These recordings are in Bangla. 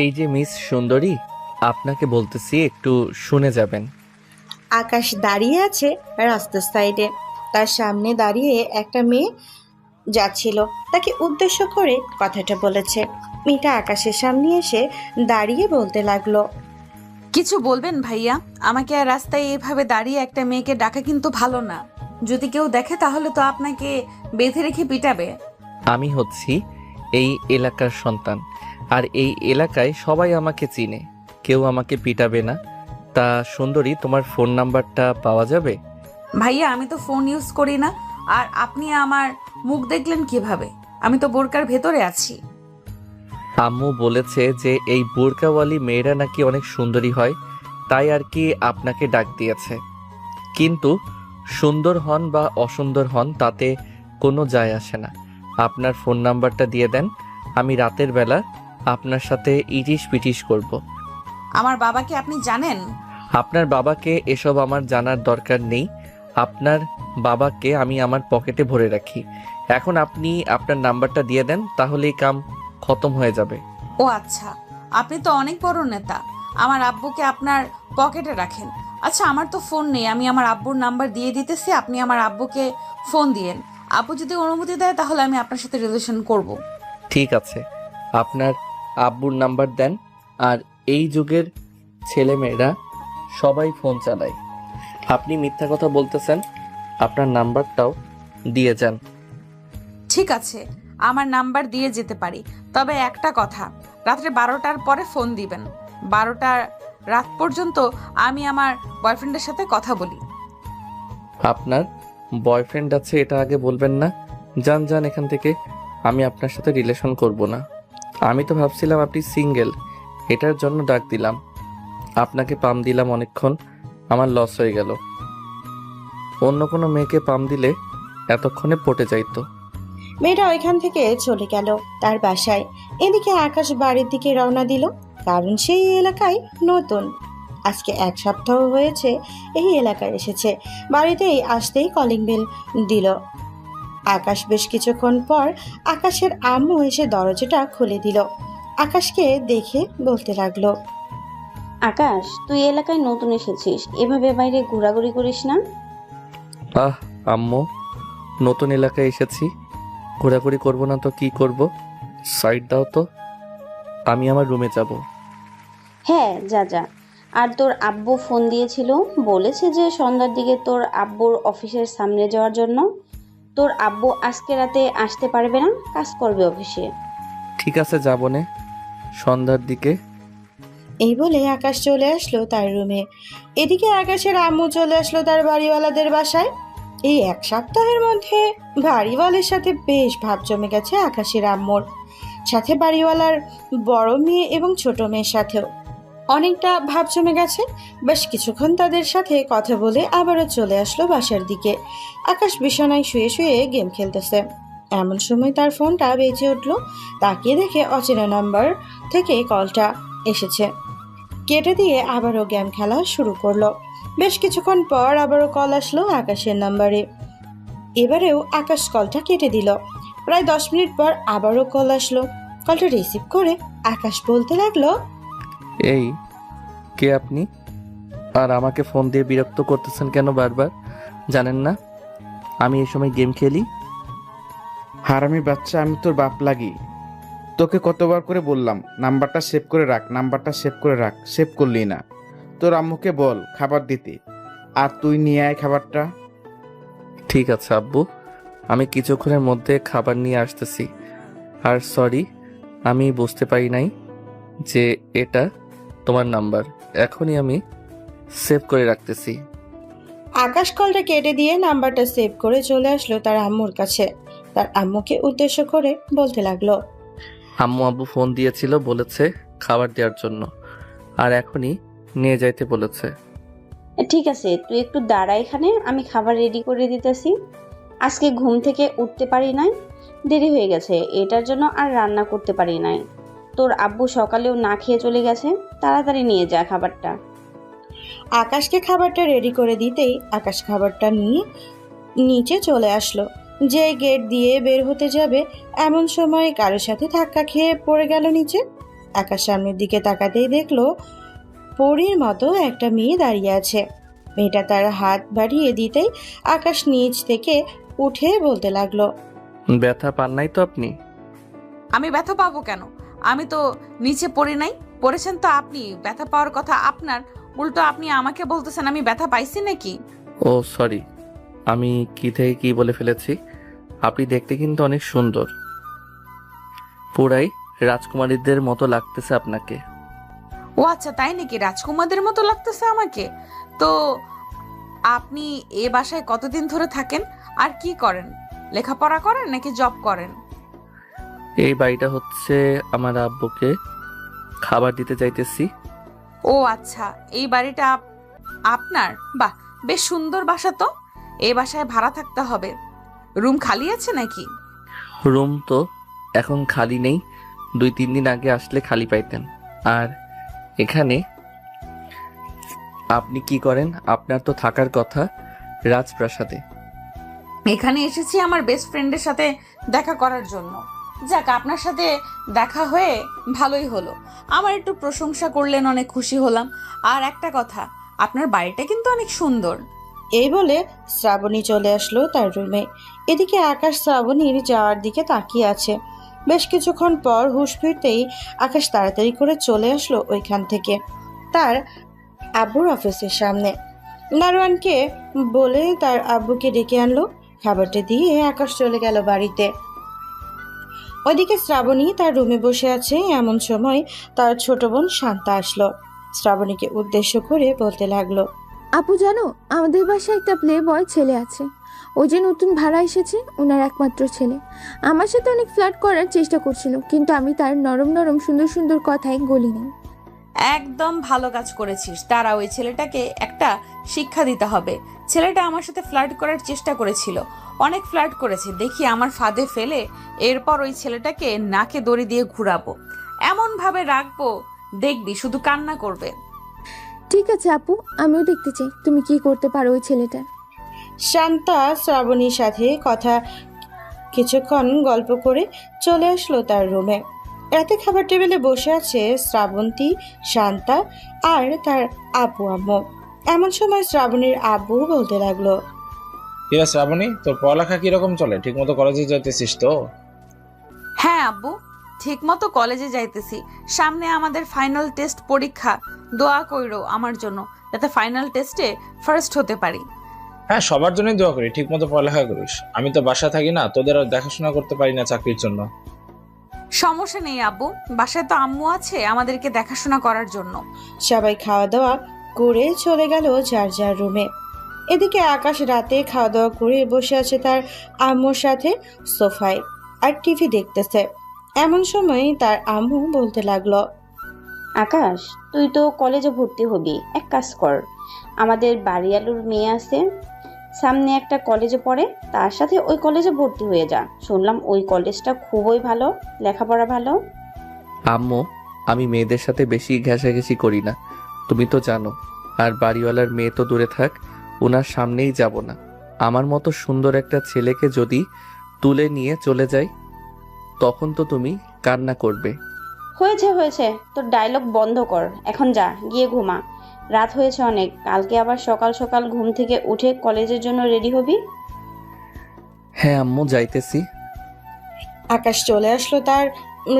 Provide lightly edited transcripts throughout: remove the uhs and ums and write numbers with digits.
এই যে মিস সুন্দরী, আপনাকে বলতেছি, একটু শুনে যাবেন। আকাশ দাঁড়িয়ে আছে রাস্তার সাইডে। তার সামনে দাঁড়িয়ে একটা মেয়ে যাচ্ছিল, তাকে উদ্দেশ্য করে কথাটা বলেছে। মেয়েটা আকাশের সামনে এসে দাঁড়িয়ে বলতে লাগলো, কিছু বলবেন ভাইয়া? আমাকে আর রাস্তায় এভাবে দাঁড়িয়ে একটা মেয়েকে ডাকা কিন্তু ভালো না। যদি কেউ দেখে তাহলে তো আপনাকে বেঁধে রেখে পিটাবে। আমি হচ্ছি এই এলাকার সন্তান, আর এই এলাকায় সবাই আমাকে চিনে, কেউ আমাকে পিটাবে না। তা সুন্দরী, তোমার ফোন নাম্বারটা পাওয়া যাবে? ভাইয়া আমি তো ফোন ইউজ করি না, আর আপনি আমার মুখ দেখলেন কিভাবে? আমি তো বোরকার ভেতরে আছি। আম্মু বলেছে যে এই বোরকাওয়ালি মেয়েরা নাকি অনেক সুন্দরী হয়, তাই আর কি আপনাকে ডাক দিয়েছে। কিন্তু সুন্দর হন বা অসুন্দর হন তাতে কোনো যায় আসে না। আপনার ফোন নাম্বারটা দিয়ে দেন, আমি রাতের বেলা আপনার সাথে ইটিস পিটিস করব। আমার বাবাকে আপনি জানেন? আপনার বাবাকে এসব আমার জানার দরকার নেই। আপনার বাবাকে আমি আমার পকেটে ভরে রাখি। এখন আপনি আপনার নাম্বারটা দিয়ে দেন, তাহলেই কাম খতম হয়ে যাবে। ও আচ্ছা, আপনি তো অনেক বড় নেতা। আমার আব্বুকে আপনার পকেটে রাখেন। আচ্ছা, আমার তো ফোন নেই, আমি আমার আব্বুর নাম্বার দিয়ে দিতেছি, আপনি আমার আব্বুকে ফোন দিয়েন। আব্বু যদি অনুমতি দেয় তাহলে আমি আপনার সাথে রিলেশন করব। ঠিক আছে, আপনার আব্বুর নাম্বার দেন। আর এই যুগের ছেলেমেয়েরা সবাই ফোন চালায়, আপনি মিথ্যা কথা বলতেছেন। আপনার নাম্বারটাও দিয়ে যান। ঠিক আছে, আমার নাম্বার দিয়ে যেতে পারি, তবে একটা কথা, রাত্রে 12টার পরে ফোন দিবেন। 12টার রাত পর্যন্ত আমি আমার বয়ফ্রেন্ডের সাথে কথা বলি। আপনার বয়ফ্রেন্ড আছে এটা আগে বলবেন না? যান যান এখান থেকে, আমি আপনার সাথে রিলেশন করব না। আমি তো ভাবছিলাম আপনি সিঙ্গেল, এটার জন্য ডাক দিলাম। আপনাকে পাম দিলাম অনেকক্ষণ, আমার লস হয়ে গেল। অন্য কোনো মেয়েকে পাম দিলে এতক্ষণে পটে যাইতো। মেয়েটা ওইখান থেকে চলে গেল তার বাসায়। এদিকে আকাশ বাড়ির দিকে রওনা দিল, কারণ সেই এলাকায় নতুন। আজকে 1 সপ্তাহ হয়েছে এই এলাকায় এসেছে। বাড়িতেই আসতেই কলিং বেল দিল। আকাশ বেশ কিছুক্ষণ পর আকাশের আম্মু এসে দরজাটা খুলে দিল। আকাশকে দেখে বলতে লাগলো, আকাশ, তুই এলাকায় নতুন এসেছিস, এভাবে বাইরে ঘোরাঘুরি করিস না। আহ আম্মু, নতুন এলাকায় এসেছি, ঘোরাঘুরি করব না তো কি করব? সাইড দাও তো, আমি আমার রুমে যাব। হ্যাঁ, যা যা। আর তোর আব্বু ফোন দিয়েছিল, বলেছে যে সন্ধ্যার দিকে তোর আব্বুর অফিসের সামনে যাওয়ার জন্য। তোর আব্বু আজকে রাতে আসতে পারবে না, কাজ করবে অফিসে। ঠিক আছে, যাবো নে সন্ধ্যার দিকে। এই বলে আকাশ চলে আসলো তার রুমে। এদিকে আকাশের আম্মু চলে আসলো তার বাড়িওয়ালাদের বাসায়। এই 1 সপ্তাহের মধ্যে বাড়িওয়ালের সাথে বেশ ভাব জমে গেছে আকাশের আম্মুর, সাথে বাড়িওয়ালার বড় মেয়ে এবং ছোট মেয়ের সাথেও অনেকটা ভাব জমে গেছে। বেশ কিছুক্ষণ তাদের সাথে কথা বলে আবারও চলে আসলো বাসার দিকে। আকাশ বিছানায় শুয়ে শুয়ে গেম খেলতেছে। এমন সময় তার ফোনটা বেজে উঠলো। তাকিয়ে দেখে অচেনা নাম্বার থেকে কলটা এসেছে। কেটে দিয়ে আবারও গেম খেলা শুরু করলো। বেশ কিছুক্ষণ পর আবারও কল আসলো আকাশের নাম্বারে। এবারেও আকাশ কলটা কেটে দিল। প্রায় 10 মিনিট পর আবারও কল আসলো। কলটা রিসিভ করে আকাশ বলতে লাগলো, এই, কে আপনি? আর আমাকে ফোন দিয়ে বিরক্ত করতেছেন কেন বারবার? জানেন না আমি এই সময় গেম খেলি? হারামি বাচ্চা, আমি তোর বাপ লাগি? তোকে কতবার করে বললাম নাম্বারটা সেভ করে রাখ, নাম্বারটা সেভ করে রাখ, সেভ করলি না। তোর আম্মুকে বল খাবার দিতে, আর তুই নিয়ে আয় খাবারটা। ঠিক আছে আব্বু, আমি কিছুক্ষণের মধ্যে খাবার নিয়ে আসতেছি। আর সরি, আমি বুঝতে পারি নাই যে এটা তোমার নাম্বার। এখনই আমি সেভ করে রাখতেছি। আকাশ কলটা কেটে দিয়ে নাম্বারটা সেভ করে চলে আসলো তার আম্মুর কাছে। তার আম্মুকে উদ্দেশ্য করে বলতে লাগলো, আম্মু আব্বু ফোন দিয়েছিল, বলেছে খাবার দেওয়ার জন্য, আর এখনই নিয়ে যাইতে বলেছে। ঠিক আছে, তুই একটু দাঁড়া এখানে, আমি খাবার রেডি করে দিতেছি। আজকে ঘুম থেকে উঠতে পারি নাই, দেরি হয়ে গেছে, এটার জন্য আর রান্না করতে পারি নাই। তোর আব্বু সকালেও না খেয়ে চলে গেছে, তাড়াতাড়ি নিয়ে যা খাবারটা। আকাশকে খাবারটা রেডি করে দিতেই আকাশ খাবারটা নিয়ে নিচে চলে আসলো। যে গেট দিয়ে বের হতে যাবে এমন সময় কারোর সাথে ধাক্কা খেয়ে পড়ে গেল নিচে। আকাশ সামনের দিকে তাকাতেই দেখলো পরীর মতো একটা মেয়ে দাঁড়িয়ে আছে। মেয়েটা তার হাত বাড়িয়ে দিতেই আকাশ নিচ থেকে উঠে বলতে লাগলো, ব্যথা পান নাই তো আপনি? আমি ব্যথা পাবো কেন? আমি তো নিচে পড়ি নাই। পড়েছেন তো আপনি। ব্যথা পাওয়ার কথা আপনার, উল্টো আপনি আমাকে বলতেছেন আমি ব্যথা পাইছি নাকি? ও সরি, আমি কি থেকে কি বলে ফেলেছি। আপনি দেখতে কিন্তু অনেক সুন্দর, পুরাই রাজকুমারীদের মতো লাগতেছে আপনাকে। ও আচ্ছা, তাই নাকি? রাজকুমারদের মতো লাগতেছে আমাকে? তো আপনি এ বাসায় কতদিন ধরে থাকেন আর কি করেন? লেখাপড়া করেন নাকি জব করেন? এই বাড়িটা হচ্ছে আমার আব্বুকে খাবার দিতে চাইতেছি। ও আচ্ছা, এই বাড়িটা আপনার? বাহ, বেশ সুন্দর বাসা তো। এই বাসায় ভাড়া থাকতে হবে। রুম খালি আছে নাকি? রুম তো এখন খালি নেই, 2-3 দিন আগে আসলে খালি পাইতেন। আর এখানে আপনি কি করেন? আপনার তো থাকার কথা রাজপ্রাসাদে। এখানে এসেছি আমার বেস্ট ফ্রেন্ডের সাথে দেখা করার জন্য। যাক, আপনার সাথে দেখা হয়ে ভালোই হলো। আমার একটু প্রশংসা করলেন, অনেক খুশি হলাম। আর একটা কথা, আপনার বাড়িটা কিন্তু অনেক সুন্দর। এই বলে শ্রাবণী চলে আসলো তার রুমে। এদিকে আকাশ শ্রাবণীর যাওয়ার দিকে তাকিয়ে আছে। বেশ কিছুক্ষণ পর হুঁশ ফিরতেই আকাশ তাড়াতাড়ি করে চলে আসলো ওইখান থেকে তার আব্বুর অফিসের সামনে। নারওয়ানকে বলে তার আব্বুকে ডেকে আনলো। খাবারটা দিয়ে আকাশ চলে গেল বাড়িতে। ওইদিকে শ্রাবণী তার রুমে বসে আছে। এমন সময় তার ছোট বোন শান্তা আসলো। শ্রাবণীকে উদ্দেশ্য করে বলতে লাগলো, আপু জানো, আমাদের বাসায় একটা প্লে বয় ছেলে আছে। ওই যে নতুন ভাড়া এসেছে, ওনার একমাত্র ছেলে। আমার সাথে অনেক ফ্লার্ট করার চেষ্টা করছিল, কিন্তু আমি তার নরম নরম সুন্দর সুন্দর কথায় গলি নেই। একদম ভালো কাজ করেছিস। তারা ওই ছেলেটাকে একটা শিক্ষা দিতে হবে। ছেলেটা আমার সাথে ফ্লার্ট করার চেষ্টা করেছিল, অনেক ফ্লার্ট করেছে। দেখি আমার ফাঁদে ফেলে এরপর ওই ছেলেটাকে নাকে দড়ি দিয়ে ঘুরাবো, এমন ভাবে রাখবো, দেখবি শুধু কান্না করবে। ঠিক আছে আপু, আমিও দেখতে চাই তুমি কি করতে পারো ওই ছেলেটার। শান্তা শ্রাবণীর সাথে কথা কিছুক্ষণ গল্প করে চলে আসলো তার রুমে। রাতে খাবার টেবিলে বসে আছে শ্রাবন্তী, শান্তা আর তার আব্বু আম্মু। এমন সময় শ্রাবণীর আব্বু বলতে লাগলো, কিরা শ্রাবণী, তোর পড়ালেখা কিরকম চলে? ঠিক মতো কলেজে যাইতেছিস তো? হ্যাঁ আব্বু, ঠিক মতো কলেজে যাইতেছি। সামনে আমাদের ফাইনাল টেস্ট পরীক্ষা। দোয়া কইরো আমার জন্য, যাতে ফাইনাল টেস্টে ফার্স্ট হতে পারি। হ্যাঁ, সবার জন্যই দোয়া করি, ঠিক মতো পড়ালেখা করিস। আমি তো বাসা থাকি না, তোদের আর দেখাশোনা করতে পারি না চাকরির জন্য। সমস্যা নেই আব্বু, বাসায় তো আম্মু আছে আমাদেরকে দেখাশোনা করার জন্য। সবাই খাওয়া দাওয়া করে চলে গেল যার যার রুমে। এদিকে আকাশ রাতে খাওয়া দাওয়া করে বসে আছে তার আম্মুর সাথে সোফায় আর টিভি দেখতেছে। এমন সময় তার আম্মু বলতে লাগলো, আকাশ, তুই তো কলেজে ভর্তি হবি, এক কাজ কর, আমাদের বাড়িয়ালুর মেয়ে আছে, সামনে একটা কলেজে পড়ে, তার সাথে ওই কলেজে ভর্তি হয়ে যা। শুনলাম ওই কলেজটা খুবই ভালো, লেখাপড়া ভালো। আম্মু, আমি মেয়েদের সাথে বেশি ঘেঁষাঘেঁষি করি না, তুমি তো জানো। আর বাড়িওয়ালার মেয়ে তো দূরে থাক, ওনার সামনেই যাব না। আমার মতো সুন্দর একটা ছেলেকে যদি তুলে নিয়ে চলে যাই, তখন তো তুমি কান্না করবে। হয়েছে হয়েছে, তোর ডায়লগ বন্ধ কর, এখন যা, গিয়ে ঘুমা। রাত হয়েছে অনেক, কালকে আবার সকাল সকাল ঘুম থেকে উঠে কলেজের জন্য রেডি হবি। হ্যাঁ আম্মু, যাইতেছি। আকাশ চলে আসলো তার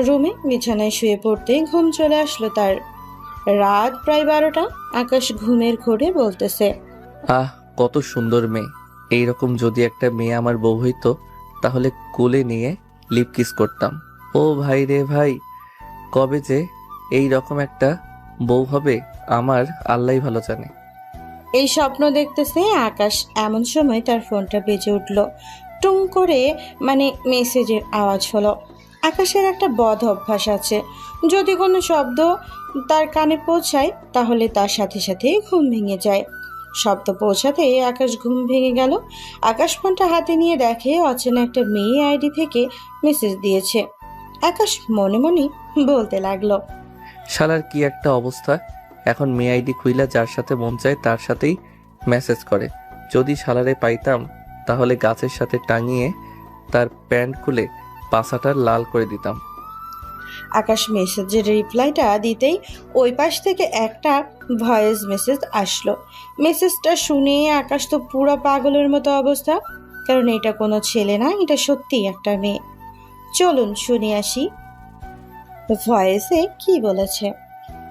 রুমে। বিছানায় শুয়ে পড়তেই ঘুম চলে আসলো তার। রাত প্রায় 12টা। আকাশ ঘুমের ঘোরে বলতেছে, আহ, কত সুন্দর মেয়ে। এইরকম যদি একটা মেয়ে আমার বউ হইতো, তাহলে কোলে নিয়ে লিপ কিস করতাম। ও ভাই রে ভাই, কবে যে এই রকম একটা বউ হবে আমার, আল্লাহই ভালো জানে। এই স্বপ্ন দেখতেছে আকাশ। এমন সময় তার ফোনটা বেজে উঠল। টুং করে মেসেজের আওয়াজ হলো। আকাশের একটা বদ অভ্যাস আছে, যদি কোনো শব্দ তার কানে পৌঁছায় তাহলে তার সাথে সাথে ঘুম ভেঙে যায়। শব্দ পৌঁছাতে আকাশ ঘুম ভেঙে গেল। আকাশ ফোনটা হাতে নিয়ে দেখে অচেনা একটা মেয়ে আইডি থেকে মেসেজ দিয়েছে। আকাশ মনে মনে বলতে লাগলো, শালার কি একটা অবস্থা। এখন মেয়ে আইডি খুইলা যার সাথে মন চায় তার সাথেই মেসেজ করে। যদি শালারে পাইতাম, তাহলে গাছের সাথে টাঙিয়ে তার প্যান্ট খুলে পাছাটা লাল করে দিতাম। আকাশ মেসেজের রিপ্লাইটা দিতেই ওই পাশ থেকে একটা ভয়েস মেসেজ আসলো। মেসেজটা শুনে আকাশ তো পুরো পাগলের মতো অবস্থা, কারণ এটা কোনো ছেলে না, এটা সত্যিই একটা মেয়ে। চলুন শুনে আসি ভয়েসে কি বলেছে।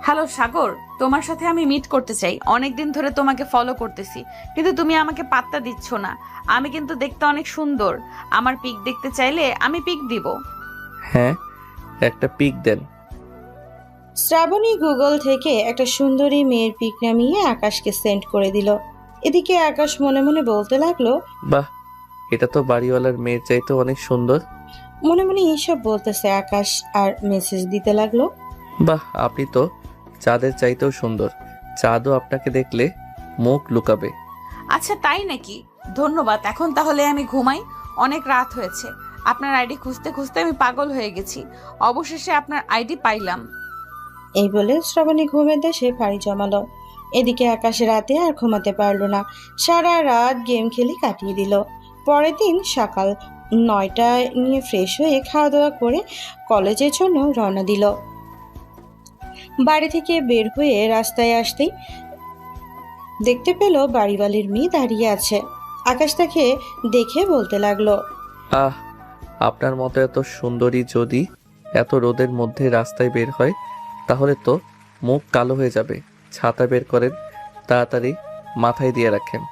হ্যালো সাগর, তোমার সাথে আমি মিট করতে চাই। অনেকদিন ধরে তোমাকে ফলো করতেছি, কিন্তু তুমি আমাকে পাত্তা দিচ্ছ না। আমি কিন্তু দেখতে অনেক সুন্দর। আমার পিক দেখতে চাইলে আমি পিক দিব। হ্যাঁ, একটা পিক দেন। শ্রাবণী গুগল থেকে একটা সুন্দরী মেয়ের পিক নামিয়ে আকাশকে সেন্ড করে দিল। এদিকে আকাশ মনে মনে বলতে লাগলো, বাহ, এটা তো বাড়িওয়ালার মেয়ের চাইতে অনেক সুন্দর। মনে মনে এইসব বলতেছে আকাশ আর মেসেজ দিতে লাগলো। বাহ, আপনি তো চাঁদের চাইতেও সুন্দর। চাঁদও আপনাকে দেখলে মুখ লুকাবে। আচ্ছা তাই নাকি? ধন্যবাদ। এখন তাহলে আমি ঘুমাই, অনেক রাত হয়েছে। আপনার আইডি খুঁজতে খুঁজতে আমি পাগল হয়ে গেছি। অবশেষে আপনার আইডি পাইলাম। এই বলে শ্রাবণী ঘুমের দেশে পাড়ি জমালো। এদিকে আকাশ রাতে আর ঘুমাতে পারলো না, সারা রাত গেম খেলে কাটিয়ে দিল। পরের দিন সকাল 9টায় নিয়ে ফ্রেশ হয়ে খাওয়া দাওয়া করে কলেজের জন্য রওনা দিল। বাড়ি থেকে বের হয়ে রাস্তায় আসতেই দেখতে পেল বাড়িওয়ালির মেয়ে দাঁড়িয়ে আছে। আকাশ তাকে দেখে বলতে লাগলো, আহ, আপনার মতো এত সুন্দরী যদি এত রোদের মধ্যে রাস্তায় বের হয় তাহলে তো মুখ কালো হয়ে যাবে। ছাতা বের করেন, তাড়াতাড়ি মাথায় দিয়ে রাখেন।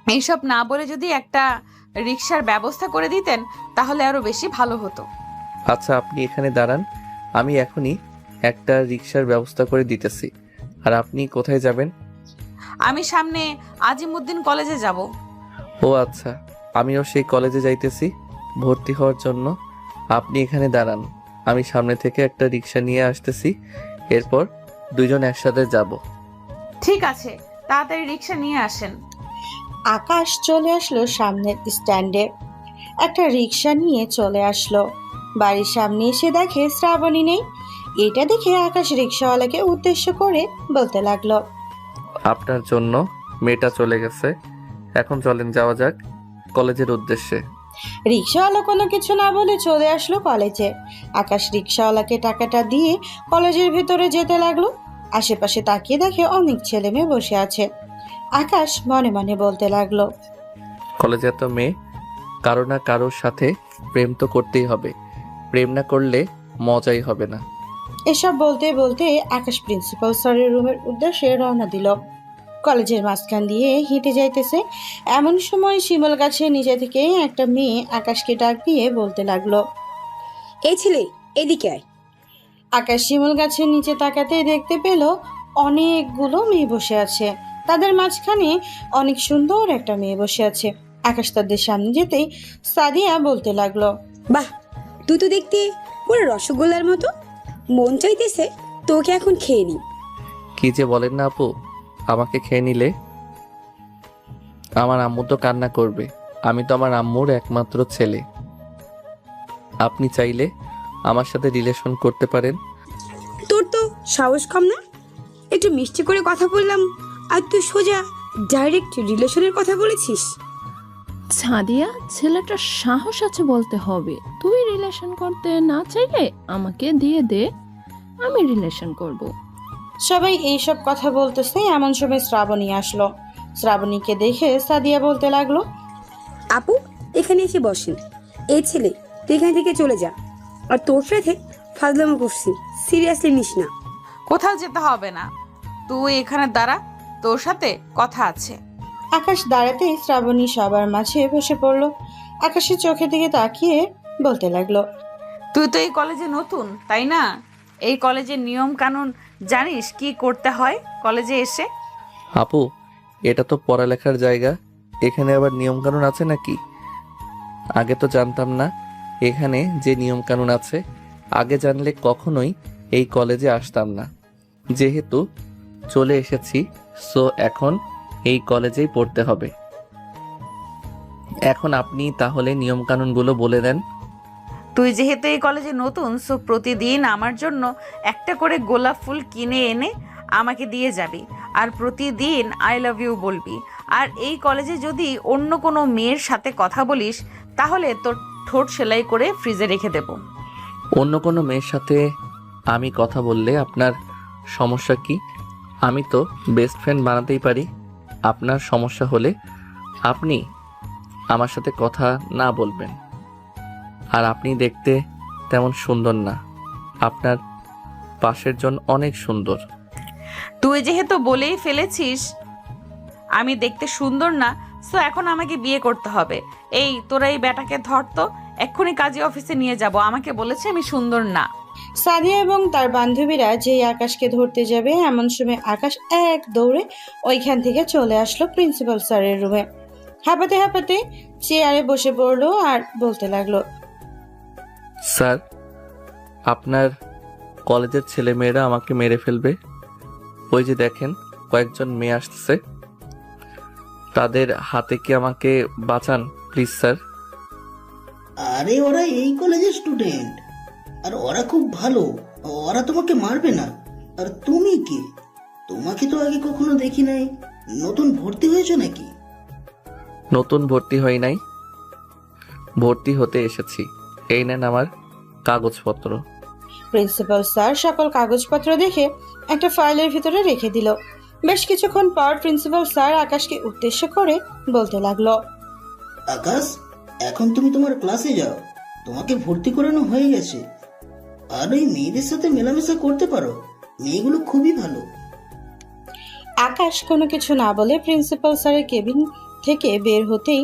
এইসব না বলে যদি একটা রিক্সার ব্যবস্থা করে দিতেন তাহলে আরো বেশি ভালো হতো। আচ্ছা, আপনি এখানে দাঁড়ান, আমি এখনই একটা রিক্সার ব্যবস্থা করে দিতেছি। আর আপনি কোথায় যাবেন? আমি সামনে আজিমুদ্দিন কলেজে যাব। ও আচ্ছা, আমিও সেই কলেজে যাইতেছি ভর্তি হওয়ার জন্য। আপনি এখানে দাঁড়ান, আমি সামনে থেকে একটা রিক্সা নিয়ে আসতেছি, এরপর দুইজন একসাথে যাব। ঠিক আছে, তাড়াতাড়ি রিক্সা নিয়ে আসেন। আকাশ চলে আসলো সামনের স্ট্যান্ডে, একটা রিক্সা নিয়ে চলে আসলো। বাড়ির সামনে এসে দেখে শ্রাবণী নেই। এটা দেখে আকাশ রিক্সাওয়ালাকে উদ্দেশ্য করে বলতে লাগলো, আপনার জন্য মেয়েটা চলে গেছে, এখন চলেন যাওয়া যাক কলেজের উদ্দেশ্যে। রিক্সাওয়ালা কোনো কিছু না বলে চলে আসলো কলেজে। আকাশ রিক্সাওয়ালাকে টাকাটা দিয়ে কলেজের ভেতরে যেতে লাগলো। আশেপাশে তাকিয়ে দেখে অনেক ছেলে মেয়ে বসে আছে। আকাশ মনে মনে বলতে লাগলো, কলেজে এত মেয়ে, কারো না কারোর সাথে প্রেম তো করতেই হবে, প্রেম না করলে মজাই হবে না। এসব বলতে বলতে আকাশ প্রিন্সিপাল স্যারের রুমের উদ্দেশ্যে রওনা দিল। কলেজের মাঝখান দিয়ে হেঁটে যাইতেছে, এমন সময় শিমল গাছের নিচে থেকে একটা মেয়ে আকাশকে ডাক দিয়ে বলতে লাগলো, এই ছেলে, এদিকে আয়। আকাশ শিমল গাছের নিচে তাকাতেই দেখতে পেল অনেকগুলো মেয়ে বসে আছে। তাদের মাঝখানে অনেক সুন্দর একটা মেয়ে বসে আছে। আকাশ তাদের সামনে যেতেই সাদিয়া বলতে লাগলো, বাহ, তুই তো দেখতে পুরো রসগোল্লার মতো। মন চাইতেছে তোকে এখন খেয়ে নি। কি যে বলেন না আপু, আমাকে খেয়ে নিলে আমার আম্মু তো কান্না করবে। আমি তো আমার আম্মুর একমাত্র ছেলে। আপনি চাইলে আমার সাথে রিলেশন করতে পারেন। তোর তো সাহস কম না? একটু মিষ্টি করে কথা বললাম আর তুই সোজা ডাইরেক্ট রিলেশনের কথা বলেছিস। সাদিয়া, ছেলেটার সাহস আছে বলতে হবে। তুই রিলেশন করতে না চাইলে আমাকে দিয়ে দে, আমি রিলেশন করব। সবাই এইসব কথা বলতেছে, এমন সময় শ্রাবণী আসলো। শ্রাবণীকে দেখে সাদিয়া বলতে লাগলো, আপু এখানে এসে বসেন। এই ছেলে তুই এখান থেকে চলে যা, আর তোর সাথে ফাজলামো করছি, সিরিয়াসলি নিস না। কোথাও যেতে হবে না, তুই এখানে দাঁড়া, তোর সাথে কথা আছে। আকাশ দাঁড়াতেই শ্রাবণী সবার মাঝে বসে পড়লো। আকাশের চোখের দিকে তাকিয়ে বলতে লাগলো, তুই তো এই কলেজে নতুন, তাই না? এই কলেজের নিয়ম কানুন জানিস কি করতে হয় কলেজে এসে? আপু, এটা তো পড়ালেখার জায়গা, এখানে আবার নিয়ম কানুন আছে নাকি? আগে তো জানতাম না এখানে যে নিয়ম কানুন আছে। আগে জানলে কখনোই এই কলেজে আসতাম না। যেহেতু চলে এসেছি, সো এখন এই কলেজেই পড়তে হবে। এখন আপনি তাহলে নিয়ম কানুনগুলো বলে দেন। তুই যেহেতু এই কলেজে নতুন, সো প্রতিদিন আমার জন্য একটা করে গোলাপ ফুল কিনে এনে আমাকে দিয়ে যাবি, আর প্রতিদিন আই লাভ ইউ বলবি। আর এই কলেজে যদি অন্য কোনো মেয়ের সাথে কথা বলিস তাহলে তোর ঠোঁট সেলাই করে ফ্রিজে রেখে দেব। অন্য কোনো মেয়ের সাথে আমি কথা বললে আপনার সমস্যা কি? আমি তো বেস্ট ফ্রেন্ড বানাতেই পারি। আপনার সমস্যা হলে আপনি আমার সাথে কথা না বলবেন। আর আপনি দেখতে তেমন সুন্দর না, আপনার পাশের জন অনেক সুন্দর। তুই যেহেতু বলেই ফেলেছিস আমি দেখতে সুন্দর না, সো এখন আমাকে বিয়ে করতে হবে। এই তোরা এই ব্যাটাকে ধর তো, এক্ষুনি কাজী অফিসে নিয়ে যাব। আমাকে বলেছে আমি সুন্দর না। সাদিয়া এবং তার বান্ধবীরা যেই আকাশকে ধরতে যাবে এমন সময় আকাশ এক দৌড়ে ওইখান থেকে চলে আসলো প্রিন্সিপাল স্যারের রুমে। হাঁপাতে হাঁপাতে চেয়ারে বসে পড়লো আর বলতে লাগলো, স্যার, আপনার কলেজের ছেলেমেয়েরা আমাকে মেরে ফেলবে। ওই যে দেখেন কয়েকজন মেয়ে আসছে, তাদের হাতে কি আমাকে বাঁচান প্লিজ স্যার। আরে ওরা এই কলেজের স্টুডেন্ট, আর ওরা খুব ভালো, ওরা তোমাকে মারবে না। আর তুমি কি? তোমাকে তো আগে কখনো দেখি নাই। নতুন ভর্তি হয়েছো নাকি? নতুন ভর্তি হই নাই, ভর্তি হতে এসেছি। এই নেন আমার কাগজপত্র। প্রিন্সিপাল স্যার সকল কাগজপত্র দেখে একটা ফাইলের ভিতরে রেখে দিল। বেশ কিছুক্ষণ পর প্রিন্সিপাল স্যার আকাশকে উদ্দেশ্য করে বলতে লাগলো, আকাশ, এখন তুমি তোমার ক্লাসে যাও, তোমাকে ভর্তি করানো হয়ে গেছে। আর ওই মেয়েদের সাথে মেলামেশা করতে পারো, মেয়েগুলো খুবই ভালো। আকাশ কোনো কিছু না বলে প্রিন্সিপাল স্যারের কেবিন থেকে বের হতেই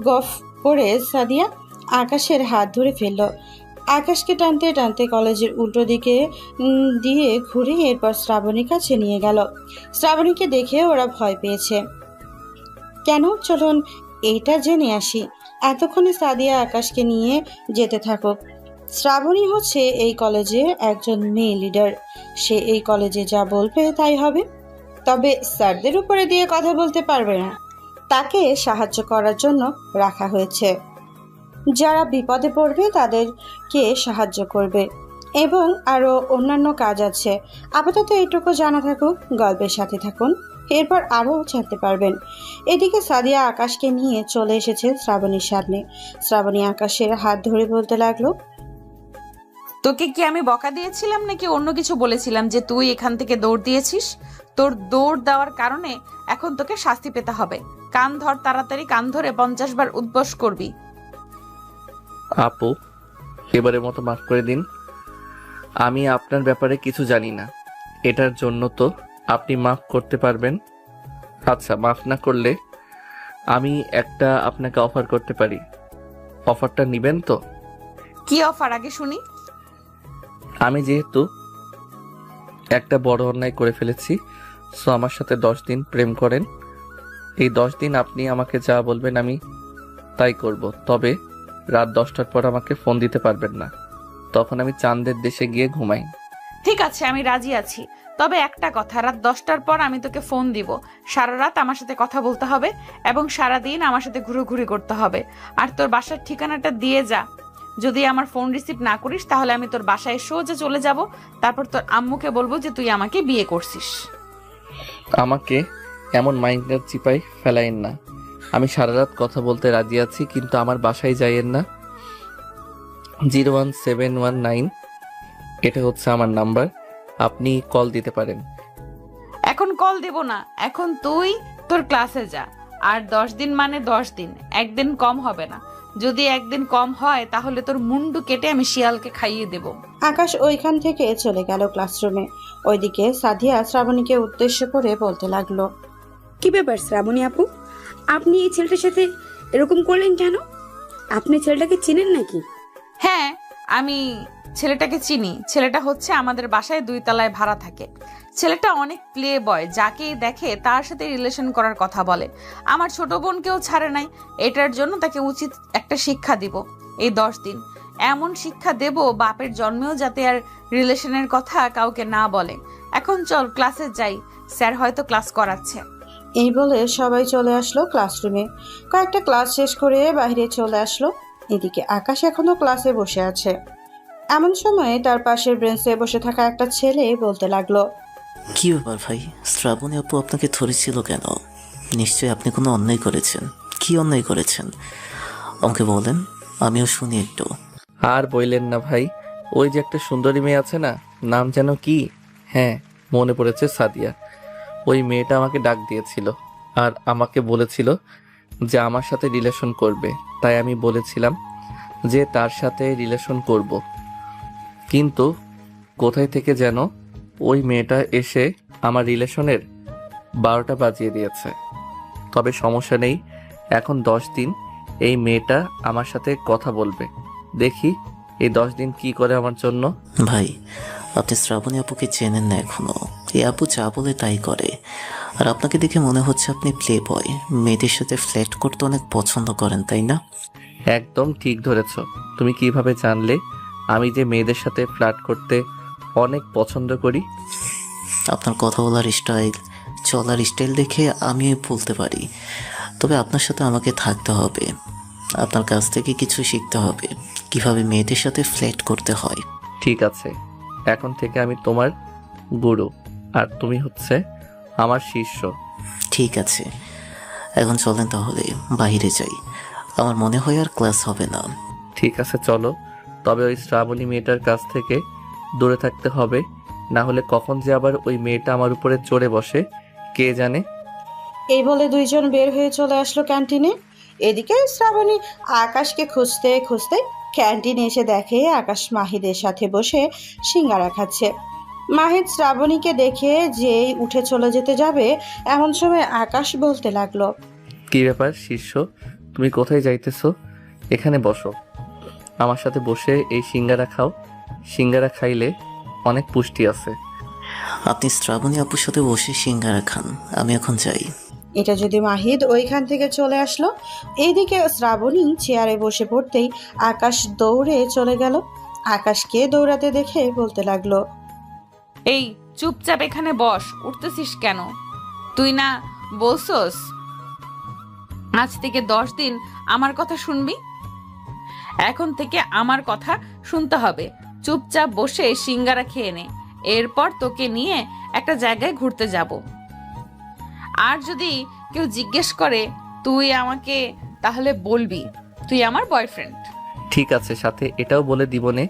গফ করে সাদিয়া আকাশের হাত ধরে ফেলল। আকাশকে টানতে টানতে কলেজের উল্টো দিকে দিয়ে ঘুরে এরপর শ্রাবণীর কাছে নিয়ে গেল। শ্রাবণীকে দেখে ওরা ভয় পেয়েছে কেন, চলুন এইটা জেনে আসি। এতক্ষণে সাদিয়া আকাশকে নিয়ে যেতে থাকুক। শ্রাবণী হচ্ছে এই কলেজের একজন মেয়ে লিডার। সে এই কলেজে যা বলবে তাই হবে, তবে স্যারদের উপরে দিয়ে কথা বলতে পারবে না। তাকে সাহায্য করার জন্য রাখা হয়েছে। যারা বিপদে পড়বে তাদেরকে সাহায্য করবে এবং আরও অন্যান্য কাজ আছে। আপাতত এইটুকু জানা থাকুক, গল্পের সাথে থাকুন, এরপর আরও জানতে পারবেন। এদিকে সাদিয়া আকাশকে নিয়ে চলে এসেছে শ্রাবণীর সামনে। শ্রাবণী আকাশের হাত ধরে বলতে লাগলো, তোকে কি আমি বকা দিয়েছিলাম নাকি অন্য কিছু বলেছিলাম যে তুই এখান থেকে দৌড় দিয়েছিস? তোর দৌড় দেওয়ার কারণে এখন তোকে শাস্তি পেতে হবে। কান ধর, তাড়াতাড়ি কান ধরে 50 বার উদ্বাস করবি। আপু, এবারের মতো মাফ করে দিন। আমি আপনার ব্যাপারে কিছু জানি না, এটার জন্য তো আপনি মাফ করতে পারবেন। আচ্ছা, মাফ না করলে আমি একটা আপনাকে অফার করতে পারি। অফারটা নেবেন তো? কি অফার আগে শুনি। আমি যেহেতু একটা বড় অন্যায় করে ফেলেছি, সো আমার সাথে 10 দিন প্রেম করেন। এই 10 দিন আপনি আমাকে যা বলবেন আমি তাই করব, তবে রাত 10টার পর আমাকে ফোন দিতে পারবেন না, তখন আমি চাঁদের দেশে গিয়ে ঘুমাই। ঠিক আছে, আমি রাজি আছি, তবে একটা কথা, রাত 10টার পর আমি তোকে ফোন দিব। সারা রাত আমার সাথে কথা বলতে হবে এবং সারা দিন আমার সাথে ঘুরোঘুরি করতে হবে। আর তোর বাসার ঠিকানাটা দিয়ে যা। যদি আমার ফোন রিসিভ না করিস তাহলে আমি তোর বাসায় সোজা চলে যাব, তারপর তোর আম্মুকে বলবো যে তুই আমাকে বিয়ে করছিস। আমাকে এমন মাইন্ডের চিপাই ফেলাইন না। আমি সারা রাত কথা বলতে রাজি আছি, কিন্তু আমার বাসায় যাইয়েন না। 01719 এটা হচ্ছে আমার নাম্বার, আপনি কল দিতে পারেন। এখন কল দেব না, এখন তুই তোর ক্লাসে যা। আর 10 দিন মানে 10 দিন, একদিন কম হবে না। যদি একদিন কম হয় তাহলে তোর মুন্ডু কেটে আমি শিয়ালকে খাইয়ে দেব। আকাশ ওইখান থেকে চলে গেল ক্লাসরুমে। ওইদিকে সাদিয়া শ্রাবণীকে উদ্দেশ্য করে বলতে লাগলো, কি ব্যাপার শ্রাবণী আপু, আপনি এই ছেলেটার সাথে এরকম করলেন কেন? আপনি ছেলেটাকে চিনেন নাকি? হ্যাঁ, আমি ছেলেটাকে চিনি। ছেলেটা হচ্ছে আমাদের বাসায় 2 তলায় ভাড়া থাকে। ছেলেটা অনেক প্লে বয়, যাকেই দেখে তার সাথে রিলেশন করার কথা বলে। আমার ছোট বোনকেও ছাড়ে নাই। এটার জন্য তাকে উচিত একটা শিক্ষা দিব। এই 10 দিন এমন শিক্ষা দেব বাপের জন্মেও যাতে আর রিলেশনের কথা কাউকে না বলে। এখন চল ক্লাসে যাই, স্যার হয়তো ক্লাস করাচ্ছে। এই বলে সবাই চলে আসলো ক্লাসরুমে। কয়েকটা ক্লাস শেষ করে বাইরে চলে আসলো। এদিকে আকাশ এখনো ক্লাসে বসে আছে। এমন সময় তার পাশের বেঞ্চে বসে থাকা একটা ছেলে বলতে লাগলো, কি ব্যাপার ভাই, শ্রাবণী আপু আপনাকে ধরেছিল কেন? নিশ্চয়ই আপনি কোনো অন্যায় করেছেন। কি অন্যায় করেছেন আমাকে বলেন, আমিও শুনি একটু। আর বইলেন না ভাই, ওই যে একটা সুন্দরী মেয়ে আছে না, নাম যেন কি? হ্যাঁ, মনে পড়েছে, সাদিয়া। ওই মেয়েটা আমাকে ডাক দিয়েছিল আর আমাকে বলেছিল যে আমার সাথে রিলেশন করবে। তাই আমি বলেছিলাম যে তার সাথে রিলেশন করব। কিন্তু কোথায় থেকে যেন ওই মেয়েটা এসে আমার রিলেশনের 12টা বাজিয়ে দিয়েছে। তবে সমস্যা নেই, এখন 10 দিন এই মেয়েটা আমার সাথে কথা বলবে। দেখি এই 10 দিন কি করে আমার জন্য। ভাই, আপনি শ্রাবণী আপুকে চেনেন না এখনো। এই আপু যা বলে তাই করে। আর আপনাকে দেখে মনে হচ্ছে আপনি প্লে বয়, মেয়েদের সাথে ফ্ল্যাট করতে অনেক পছন্দ করেন, তাই না? একদম ঠিক ধরেছ। তুমি কিভাবে জানলে আমি যে মেয়েদের সাথে ফ্লার্ট করতে অনেক পছন্দ করি? আপনার কথা বলার স্টাইল, চলার স্টাইল দেখে আমি বলতে পারি। তবে আপনার সাথে আমাকে থাকতে হবে, আপনার কাছ থেকে কিছু শিখতে হবে, কিভাবে মেয়েদের সাথে ফ্ল্যাট করতে হয়। ঠিক আছে, এখন থেকে আমি তোমার গুরু আর তুমি হচ্ছে আমার শিষ্য। ঠিক আছে, এখন চলেন তাহলে বাইরে যাই। আমার মনে হয় আর ক্লাস হবে না। ঠিক আছে চলো, তবে ওই শ্রাবণী মেয়েটার কাছ থেকে দূরে থাকতে হবে, না হলে কখন যে আবার ওই মেয়েটা আমার উপরে চড়ে বসে কে জানে। এই বলে দুইজন বের হয়ে চলে আসলো ক্যান্টিনে। এদিকে শ্রাবণী আকাশকে খুঁজতে খুঁজতে ক্যান্টিনে এসে দেখে আকাশ মাহিদের সাথে বসে সিঙ্গারা খাচ্ছে। মাহিদ শ্রাবণীকে দেখে যেই উঠে চলে যেতে যাবে এমন সময় আকাশ বলতে লাগলো, কি ব্যাপার শিষ্য, তুমি কোথায় যাইতেছো? এখানে বসো, আমার সাথে বসে এই সিঙ্গারা খাও। সিঙ্গারা খাইলে অনেক পুষ্টি আছে। আপনি শ্রাবণী আপুর সাথে বসে সিঙ্গারা খান, আমি এখন যাই। এটা যদি মাহিদ ওইখান থেকে চলে আসলো। এইদিকে শ্রাবণী চেয়ারে বসে পড়তেই আকাশ দৌড়ে চলে গেল। আকাশকে দৌড়াতে দেখে বলতে লাগলো, এই চুপচাপ এখানে বস, উঠতেছিস কেন? তুই না বলছস আজ থেকে 10 দিন আমার কথা শুনবি? এখন থেকে আমার কথা শুনতে হবে। চুপচাপ বসে সিঙ্গারা খেয়ে নে, এরপর তোকে নিয়ে একটা জায়গায় ঘুরতে যাব। আর যদি কেউ জিজ্ঞেস করে তুই আমাকে, তাহলে বলবি তুই আমার বয়ফ্রেন্ড। ঠিক আছে, সাথে এটাও বলে দিবনে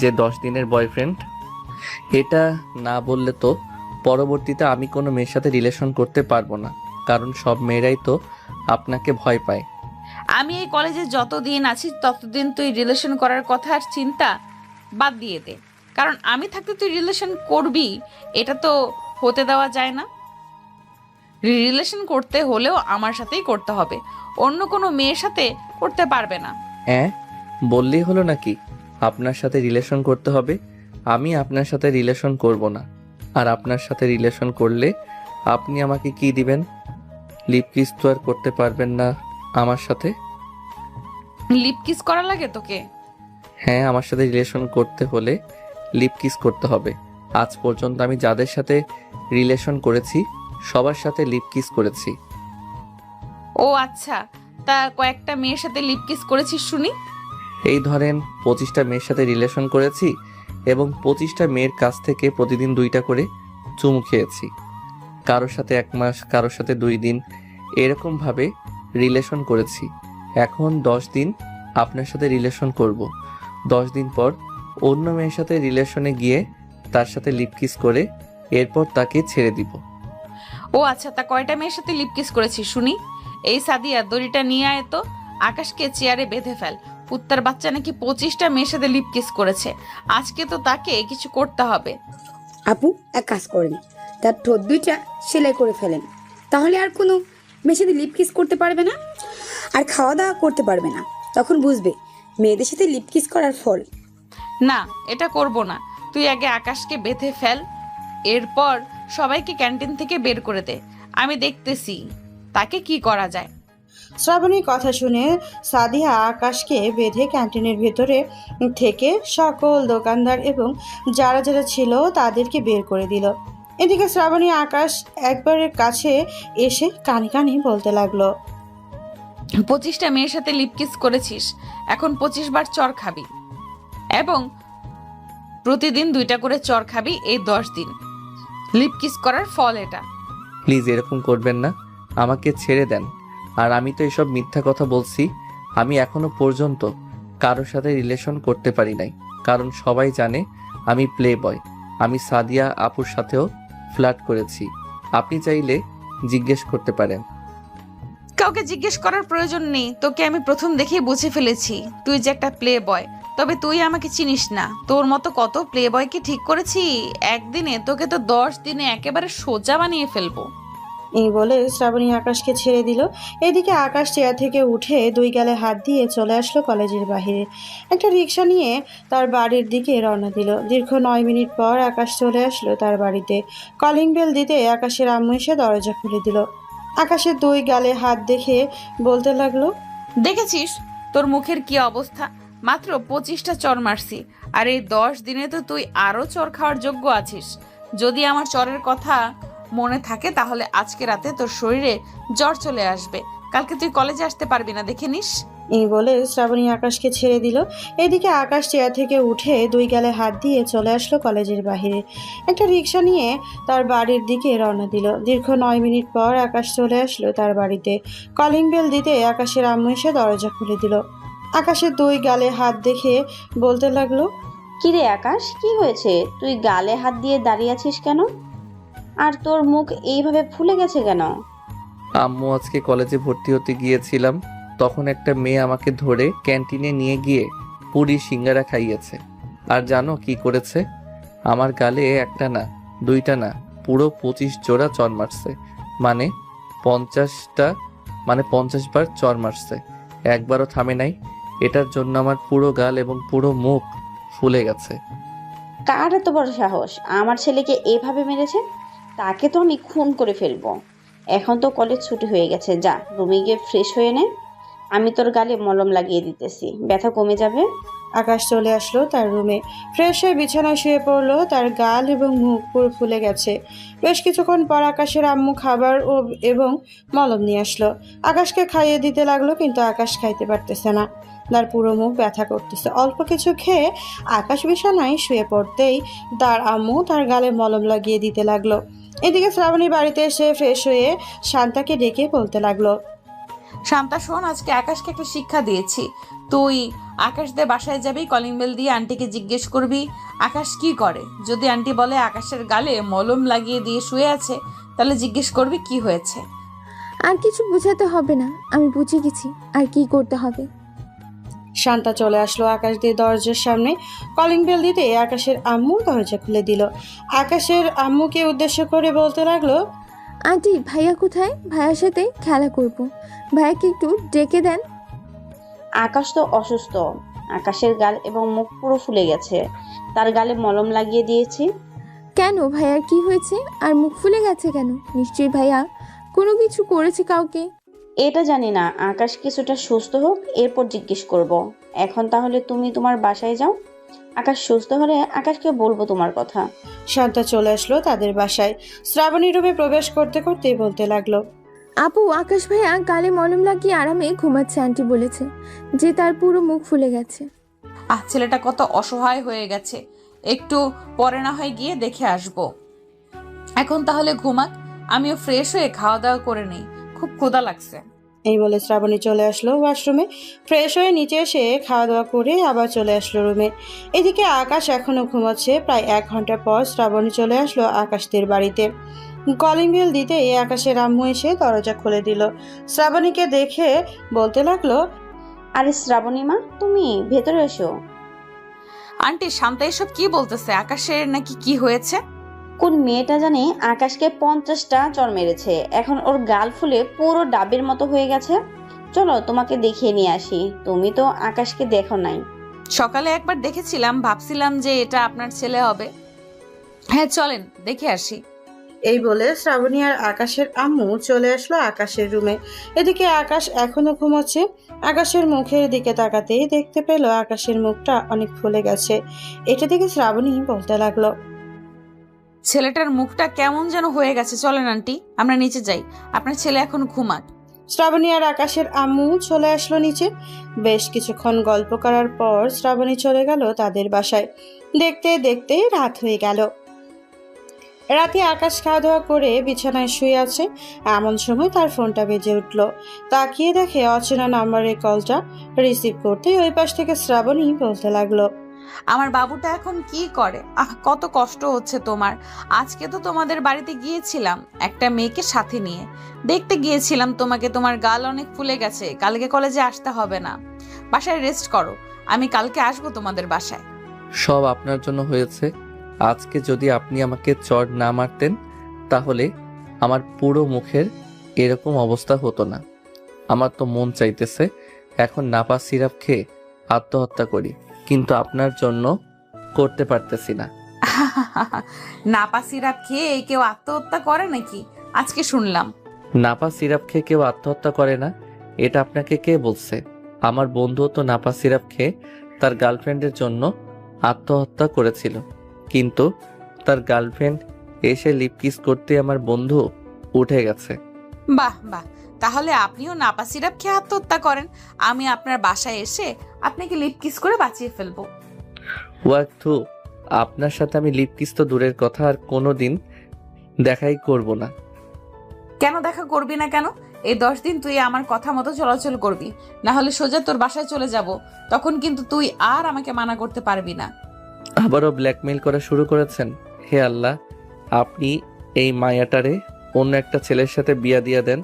যে 10 দিনের বয়ফ্রেন্ড। এটা না বললে তো পরবর্তীতে আমি কোনো মেয়ের সাথে রিলেশন করতে পারবো না, কারণ সব মেয়েরাই তো আপনাকে ভয় পায়। আমি এই কলেজে যতদিন আছি ততদিন তুই রিলেশন করার কথা আর চিন্তা বাদ দিয়ে দে, কারণ আমি থাকতে তুই রিলেশন করবি এটা তো হতে দেওয়া যায় না। রিলেশন করতে হলেও আমার সাথেই করতে হবে, অন্য কোনো মেয়ের সাথে করতে পারবে না। হ্যাঁ, বললেই হলো নাকি আপনার সাথে রিলেশন করতে হবে? আমি আপনার সাথে রিলেশন করব না। আর আপনার সাথে রিলেশন করলে আপনি আমাকে কি দিবেন? লিপ কিস তো আর করতে পারবেন না আমার সাথে। লিপ কিস করা লাগে তোকে? হ্যাঁ, আমার সাথে রিলেশন করতে হলে লিপ কিস করতে হবে। আজ পর্যন্ত আমি যাদের সাথে রিলেশন করেছি সবার সাথে লিপ কিস করেছি। ও আচ্ছা, তা কয়েকটা মেয়ের সাথে লিপ কিস করেছিস শুনি? এই ধরেন 25টা মেয়ের সাথে রিলেশন করেছি এবং 25টা মেয়ের কাছ থেকে প্রতিদিন 2টা করে চুমু খেয়েছি। কারোর সাথে 1 মাস, কারোর সাথে 2 দিন, এরকমভাবে রিলেশন করেছি। এখন 10 দিন আপনার সাথে রিলেশন করব। 10 দিন পর অন্য মেয়ের সাথে রিলেশনে গিয়ে তার সাথে লিপ কিস করে এরপর তাকে ছেড়ে দিব। ও আচ্ছা, তা কয়টা মেয়ের সাথে লিপ কিস করেছিস শুনি? এই সাদিয়া, দড়িটা নিয়ে আয় তো, আকাশকে চেয়ারে বেঁধে ফেল। কুত্তার বাচ্চা নাকি 25টা মেয়ের সাথে লিপ কিস করেছে, আজকে তো তাকে কিছু করতে হবে। আপু এক কাজ করেন, তার ঠোঁট 2টা সেলাই করে ফেলেন, তাহলে আর কোনো মেয়ের সাথে লিপ কিস করতে পারবে না, আর খাওয়া দাওয়া করতে পারবে না। তখন বুঝবে মেয়েদের সাথে লিপ কিস করার ফল। না, এটা করব না। তুই আগে আকাশকে বেঁধে ফেল, এরপর সবাইকে ক্যান্টিন থেকে বের করে দে। আমি দেখতেছি তাকে কি করা যায়। শ্রাবণীর কথা শুনে সাদিয়া আকাশকে বেঁধে ক্যান্টিনের ভেতরে থেকে সকল দোকানদার এবং যারা যারা ছিল তাদেরকে বের করে দিল। এদিকে শ্রাবণী আকাশ একবারের কাছে এসে কানে কানে বলতে লাগলো, 25টা মেয়ের সাথে লিপ কিস করেছিস, এখন 25 বার চর খাবি এবং প্রতিদিন 2টা করে চর খাবি। এই 10 দিন লিপ কিস করার ফল এটা। প্লিজ এরকম করবেন না, আমাকে ছেড়ে দেন। আর আমি তো এসব মিথ্যা কথা বলছি, আমি এখনো পর্যন্ত কারোর সাথে রিলেশন করতে পারি নাই, কারণ সবাই জানে আমি প্লে বয়। আমি সাদিয়া আপুর সাথেও ফ্লার্ট করেছি। আপনি চাইলে জিজ্ঞেস করতে পারেন। কাউকে জিজ্ঞেস করার প্রয়োজন নেই, তোকে আমি প্রথম দেখেই বুঝে ফেলেছি তুই যে একটা প্লে বয়। তবে তুই আমাকে চিনিস না, তোর মতো কত প্লে বয়কে ঠিক করেছি একদিনে, তোকে তো 10 দিনে একেবারে সোজা বানিয়ে ফেলবো। এই বলে শ্রাবণী আকাশকে ছেড়ে দিল। এদিকে আকাশ চেয়ার থেকে উঠে 2 গালে হাত দিয়ে চলে আসলো কলেজের বাইরে। একটা রিক্সা নিয়ে তার বাড়ির দিকে রওনা দিল। দীর্ঘ 9 মিনিট পর আকাশ চলে আসলো তার বাড়িতে। কলিং বেল দিতে আকাশের আম্মু এসে দরজা খুলে দিল। আকাশের 2 গালে হাত দেখে বলতে লাগলো, দেখেছিস তোর মুখের কি অবস্থা? মাত্র 25টা চর মারছি, আর এই 10 দিনে তো তুই আরো চর খাওয়ার যোগ্য আছিস। যদি আমার চরের কথা মনে থাকে তাহলে আজকে রাতে তোর শরীরে জ্বর চলে আসবে, কালকে তুই কলেজে আসতে পারবি না, দেখে নিস। এই বলে শ্রাবণী আকাশকে ছেড়ে দিল। এদিকে আকাশ চেয়ার থেকে উঠে 2 গালে হাত দিয়ে চলে আসলো কলেজের বাইরে। একটা রিক্সা নিয়ে তার বাড়ির দিকে রওনা দিল। দীর্ঘ 9 মিনিট পর আকাশ চলে আসলো তার বাড়িতে। কলিং বেল দিতে আকাশের আম্মু এসে দরজা খুলে দিল। আকাশের 2 গালে হাত দেখে বলতে লাগলো, কিরে আকাশ, কি হয়েছে? তুই গালে হাত দিয়ে দাঁড়িয়ে আছিস কেন? আর তোর মুখ এইভাবে ফুলে গেছে কেন? আম্মু, আজকে কলেজে ভর্তি হতে গিয়েছিলাম, তখন একটা মেয়ে আমাকে ধরে ক্যান্টিনে নিয়ে গিয়ে পুরি সিঙ্গারা খাইয়েছে। আর জানো কি করেছে? আমার গালে একটা না, 2টা না, পুরো 25 জোড়া চর মারছে। মানে 50 বার চর মারছে, একবারও থামে নাই। এটার জন্য আমার পুরো গাল এবং পুরো মুখ ফুলে গেছে। কার এত বড় সাহস আমার ছেলেকে এভাবে মেরেছে? তাকে তো আমি খুন করে ফেলবো। এখন তো কলেজ ছুটি হয়ে গেছে, যা রুমে গিয়ে ফ্রেশ হয়ে নে, আমি তোর গালে মলম লাগিয়ে দিতেছি, ব্যথা কমে যাবে। আকাশ চলে আসলো তার রুমে। ফ্রেশ হয়ে বিছানায় শুয়ে পড়লো। তার গাল এবং মুখ পুরো ফুলে গেছে। বেশ কিছুক্ষণ পর আকাশের আম্মু খাবার এবং মলম নিয়ে আসলো। আকাশকে খাইয়ে দিতে লাগলো, কিন্তু আকাশ খাইতে পারতেছে না। তার পুরো মুখ ব্যথা করতেছে। অল্প কিছু খেয়ে আকাশ বিছানায় শুয়ে পড়তেই তার আম্মু তার গালে মলম লাগিয়ে দিতে লাগলো। এদিকে শ্রাবণী বাড়িতে এসে ফ্রেশ হয়ে শান্তাকে ডেকে বলতে লাগলো, শান্তা শোন, আজকে আকাশকে একটা শিক্ষা দিয়েছি। তুই আকাশদের বাসায় যাবি, কলিং বেল দিয়ে আন্টিকে জিজ্ঞেস করবি আকাশ কি করে। যদি আন্টি বলে আকাশের গালে মলম লাগিয়ে দিয়ে শুয়ে আছে, তাহলে জিজ্ঞেস করবি কি হয়েছে। আর কিছু বোঝাতে হবে না, আমি বুঝে গেছি আর কি করতে হবে। শান্তা চলে আসলো আকাশ দিয়ে দরজার সামনে। কলিং বেল দিতে আকাশের আম্মু দরজা খুলে দিল। আকাশের আম্মুকে উদ্দেশ্য করে বলতে লাগলো, আন্টি, ভাইয়া কোথায়? ভাইয়ার সাথে খেলা করব। ভাইয়াকে একটু ডেকে দেন। আকাশ তো অসুস্থ, আকাশের গাল এবং মুখ পুরো ফুলে গেছে, তার গালে মলম লাগিয়ে দিয়েছি। কেন, ভাইয়ার কি হয়েছে? আর মুখ ফুলে গেছে কেন? নিশ্চয়ই ভাইয়া কোনো কিছু করেছে কাউকে। এটা জানি না, আকাশ কিছুটা সুস্থ হোক, এরপর জিজ্ঞেস করব। এখন তাহলে তুমি তোমার বাসায় যাও, আকাশ সুস্থ হলে আকাশকে বলবো তোমার কথা। শান্তা চলে আসলো তাদের বাসায়। শ্রাবণী রুমে প্রবেশ করতে করতেই বলতে লাগলো, আপু, আকাশ ভাইয়া গালে মলম লাগিয়ে আরামে ঘুমাচ্ছে। আন্টি বলেছে যে তার পুরো মুখ ফুলে গেছে। ছেলেটা কত অসহায় হয়ে গেছে, একটু পরে না হয় গিয়ে দেখে আসবো। এখন তাহলে ঘুমাক, আমিও ফ্রেশ হয়ে খাওয়া দাওয়া করে নেই, খুব ক্ষুধা লাগছে। এই বলে শ্রাবণী চলে আসলো ওয়াশরুমে। ফ্রেশ হয়ে নিচে এসে খাওয়া দাওয়া করে আবার চলে আসলো রুমে। এদিকে আকাশ এখনো ঘুমাচ্ছে। প্রায় 1 ঘন্টা পর শ্রাবণী চলে আসলো আকাশদের বাড়িতে। কলিং বেল দিতে আকাশের আম্মু এসে দরজা খুলে দিল। শ্রাবণীকে দেখে বলতে লাগলো, আরে শ্রাবণী মা, তুমি ভেতরে এসো। আন্টি, শান্তা এসব কি বলতেছে? আকাশের নাকি কি হয়েছে? কোন মেয়েটা জানে আকাশকে 50টা চর মেরেছে, এখন ওর গাল ফুলে পুরো ডাবের মতো হয়ে গেছে। চলো তোমাকে দেখিয়ে নিয়ে আসি, তুমি তো আকাশকে দেখো নাই। সকালে একবার দেখেছিলাম, ভাবছিলাম যে এটা আপনার ছেলে হবে। হ্যাঁ চলেন দেখে আসি। এই বলে শ্রাবণী আর আকাশের আম্মু চলে আসলো আকাশের রুমে। এদিকে আকাশ এখনো ঘুমাচ্ছে। আকাশের মুখের দিকে তাকাতেই দেখতে পেল আকাশের মুখটা অনেক ফুলে গেছে। এটা দেখে শ্রাবণী বলতে লাগলো, ছেলেটার মুখটা কেমন যেন হয়ে গেছে। চলেন আন্টি, আমরা নিচে যাই, আপনার ছেলে এখন ঘুমাক। শ্রাবণী আর আকাশের আম্মু চলে আসলো নিচে। বেশ কিছুক্ষণ গল্প করার পর শ্রাবণী চলে গেল তাদের বাসায়। দেখতে দেখতে রাত হয়ে গেল। রাতে আকাশ খাওয়া দাওয়া করে বিছানায় শুয়ে আছে। এমন সময় তার ফোনটা বেজে উঠল। তাকিয়ে দেখে অচেনা নাম্বারের কলটা। রিসিভ করতেই ওই পাশ থেকে শ্রাবণী বলতে লাগলো, আমার বাবুটা এখন কি করে? কত কষ্ট হচ্ছে তোমার। আজকে তো তোমাদের বাড়িতে গিয়েছিলাম একটা মেয়েকে সাথে নিয়ে, দেখতে গিয়েছিলাম তোমাকে। তোমার গাল অনেক ফুলে গেছে, কালকে কলেজে আসতে হবে না, বাসায় রেস্ট করো। আমি কালকে আসবো তোমাদের বাসায়। সব আপনার জন্য হয়েছে। আজকে যদি আপনি আমাকে চড় না মারতেন তাহলে আমার পুরো মুখের এরকম অবস্থা হতো না। আমার তো মন চাইতেছে এখন নাপা সিরাপ খেয়ে আত্মহত্যা করি, কিন্তু আপনার জন্য করতে পারতেছি না। নাপা সিরাপ খেয়ে কেউ আত্মহত্যা করে নাকি? আজকে শুনলাম। নাপা সিরাপ খেয়ে কেউ আত্মহত্যা করে না, এটা আপনাকে কে বলছে? আমার বন্ধু তো নাপা সিরাপ খেয়ে তার গার্লফ্রেন্ডের জন্য আত্মহত্যা করেছিল, কিন্তু তার গার্লফ্রেন্ড এসে লিপ কিস করতে আমার বন্ধু উঠে গেছে। বাহ বাহ, তাহলে আপনিও নাপা সিরাপ খেয়ে আত্মহত্যা করেন। আমি আপনার বাসায় এসে আপনাকে লিপ কিস করে বাঁচিয়ে ফেলবো। ওয়াক্থু, আপনার সাথে আমি লিপ কিস তো দূরের কথা, আর কোনোদিন দেখাই করব না। কেন দেখা করবি না কেন? এই 10 দিন তুই আমার কথা মতো চলাচল করবি, না হলে সোজা তোর বাসায় চলে যাব। তখন কিন্তু তুই আর আমাকে মানা করতে পারবি না। আবারও ব্ল্যাকমেইল করা শুরু করেছেন? হে আল্লাহ, আপনি এই মায়াটারে অন্য একটা ছেলের সাথে বিয়া দিয়া দেন,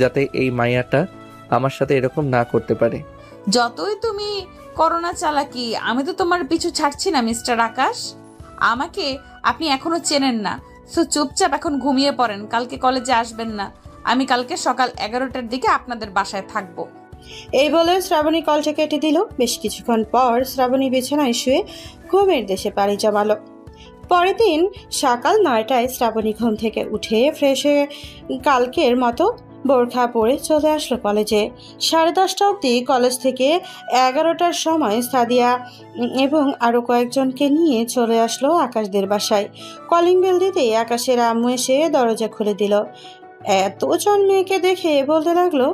যাতে এই মায়াটা আমার সাথে এরকম না করতে পারে। যতই তুমি করোনা চালাকি, আমি তো তোমার পিছু ছাড়ছি না মিস্টার আকাশ। আমাকে আপনি এখনো চেনেন না, সো চুপচাপ এখন ঘুমিয়ে পড়েন, কালকে কলেজে আসবেন না। আমি কালকে সকাল 11টার দিকে আপনাদের বাসায় থাকবো। এই বলে শ্রাবণী কলটা কেটে দিল। বেশ কিছুক্ষণ পর শ্রাবণী বিছানায় শুয়ে ঘুমের দেশে পাড়ি জমালো। পরের দিন সকাল 9টায় শ্রাবণী ঘুম থেকে উঠে ফ্রেশ হয়ে কালকের মতো বোরখা পরে চলে আসলো কলেজে। 10:30 অবধি কলেজ থেকে 11টার সময় সাদিয়া এবং আরও কয়েকজনকে নিয়ে চলে আসলো আকাশদের বাসায়। কলিং বেল দিতেই আকাশের আম্মু এসে দরজা খুলে দিল। এতজন মেয়েকে দেখে বলতে লাগলো,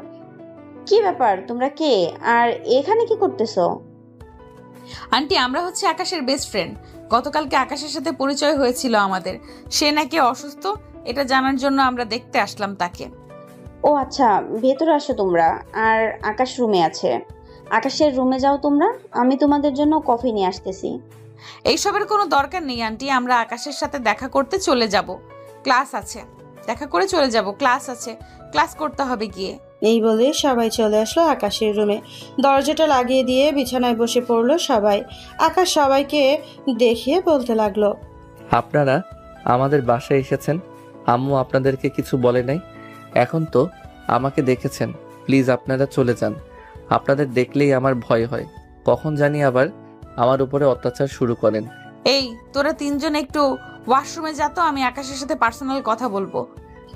কি ব্যাপার, তোমরা কে আর এখানে কি করতেছো? আন্টি, আমরা হচ্ছে আকাশের বেস্ট ফ্রেন্ড। গতকালকে আকাশের সাথে পরিচয় হয়েছিল আমাদের। সে নাকি অসুস্থ, এটা জানার জন্য আমরা দেখতে আসলাম তাকে। ও আচ্ছা, ভেতরে আসো তোমরা। আর আকাশ রুমে আছে, আকাশের রুমে যাও তোমরা, আমি তোমাদের জন্য কফি নিয়ে আসতেছি। এইসবের কোনো দরকার নেই আন্টি, আমরা আকাশের সাথে দেখা করতে চলে যাব। ক্লাস আছে, দেখা করে চলে যাব। ক্লাস আছে, ক্লাস করতে হবে গিয়ে। এই বলে সবাই চলে আসলো আকাশের রুমে। দরজাটা লাগিয়ে দিয়ে বিছানায় বসে পড়লো সবাই। আকাশ সবাইকে দেখিয়ে বলতে লাগলো, আপনারা আমাদের বাসায় এসেছেন, আম্মু আপনাদেরকে কিছু বলে নাই? এখন তো আমাকে দেখেছেন, প্লিজ আপনারা চলে যান। আপনাদের দেখলেই আমার ভয় হয়, কখন জানি আবার আমার উপরে অত্যাচার শুরু করেন। এই তোরা 3জন একটু ওয়াশরুমে যা তো, আমি আকাশের সাথে পার্সোনাল কথা বলবো।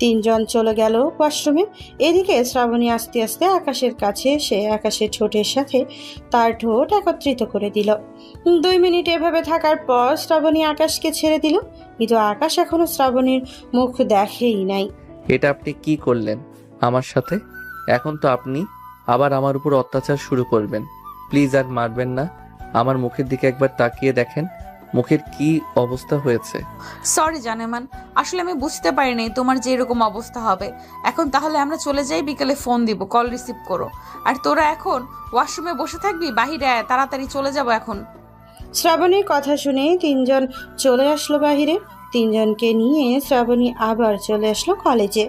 3জন চলে গেল ওয়াশরুমে। এদিকে শ্রাবণী আস্তে আস্তে আকাশের কাছে এসে আকাশের ঠোঁটের সাথে তার ঠোঁট একত্রিত করে দিল। 2 মিনিট এভাবে থাকার পর শ্রাবণী আকাশকে ছেড়ে দিল, কিন্তু আকাশ এখনো শ্রাবণীর মুখ দেখেই নাই। এটা আপনি কি করলেন আমার সাথে? এখন তো আপনি আবার আমার উপর অত্যাচার শুরু করবেন। প্লিজ আর মারবেন না। আমার মুখের দিকে একবার তাকিয়ে দেখেন, মুখের কি অবস্থা হয়েছে। সরি জানেমান, আসলে আমি বুঝতে পারিনি তোমার যে এরকম অবস্থা হবে। এখন তাহলে আমরা চলে যাই, বিকেলে ফোন দিব, কল রিসিভ করো। আর তোরা এখন ওয়াশরুমে বসে থাকবি, বাহিরে আয়, তাড়াতাড়ি চলে যাব এখন। শ্রাবণীর কথা শুনে 3জন চলে আসলো বাহিরে। 3জনকে নিয়ে শ্রাবণী আবার চলে আসলো কলেজে।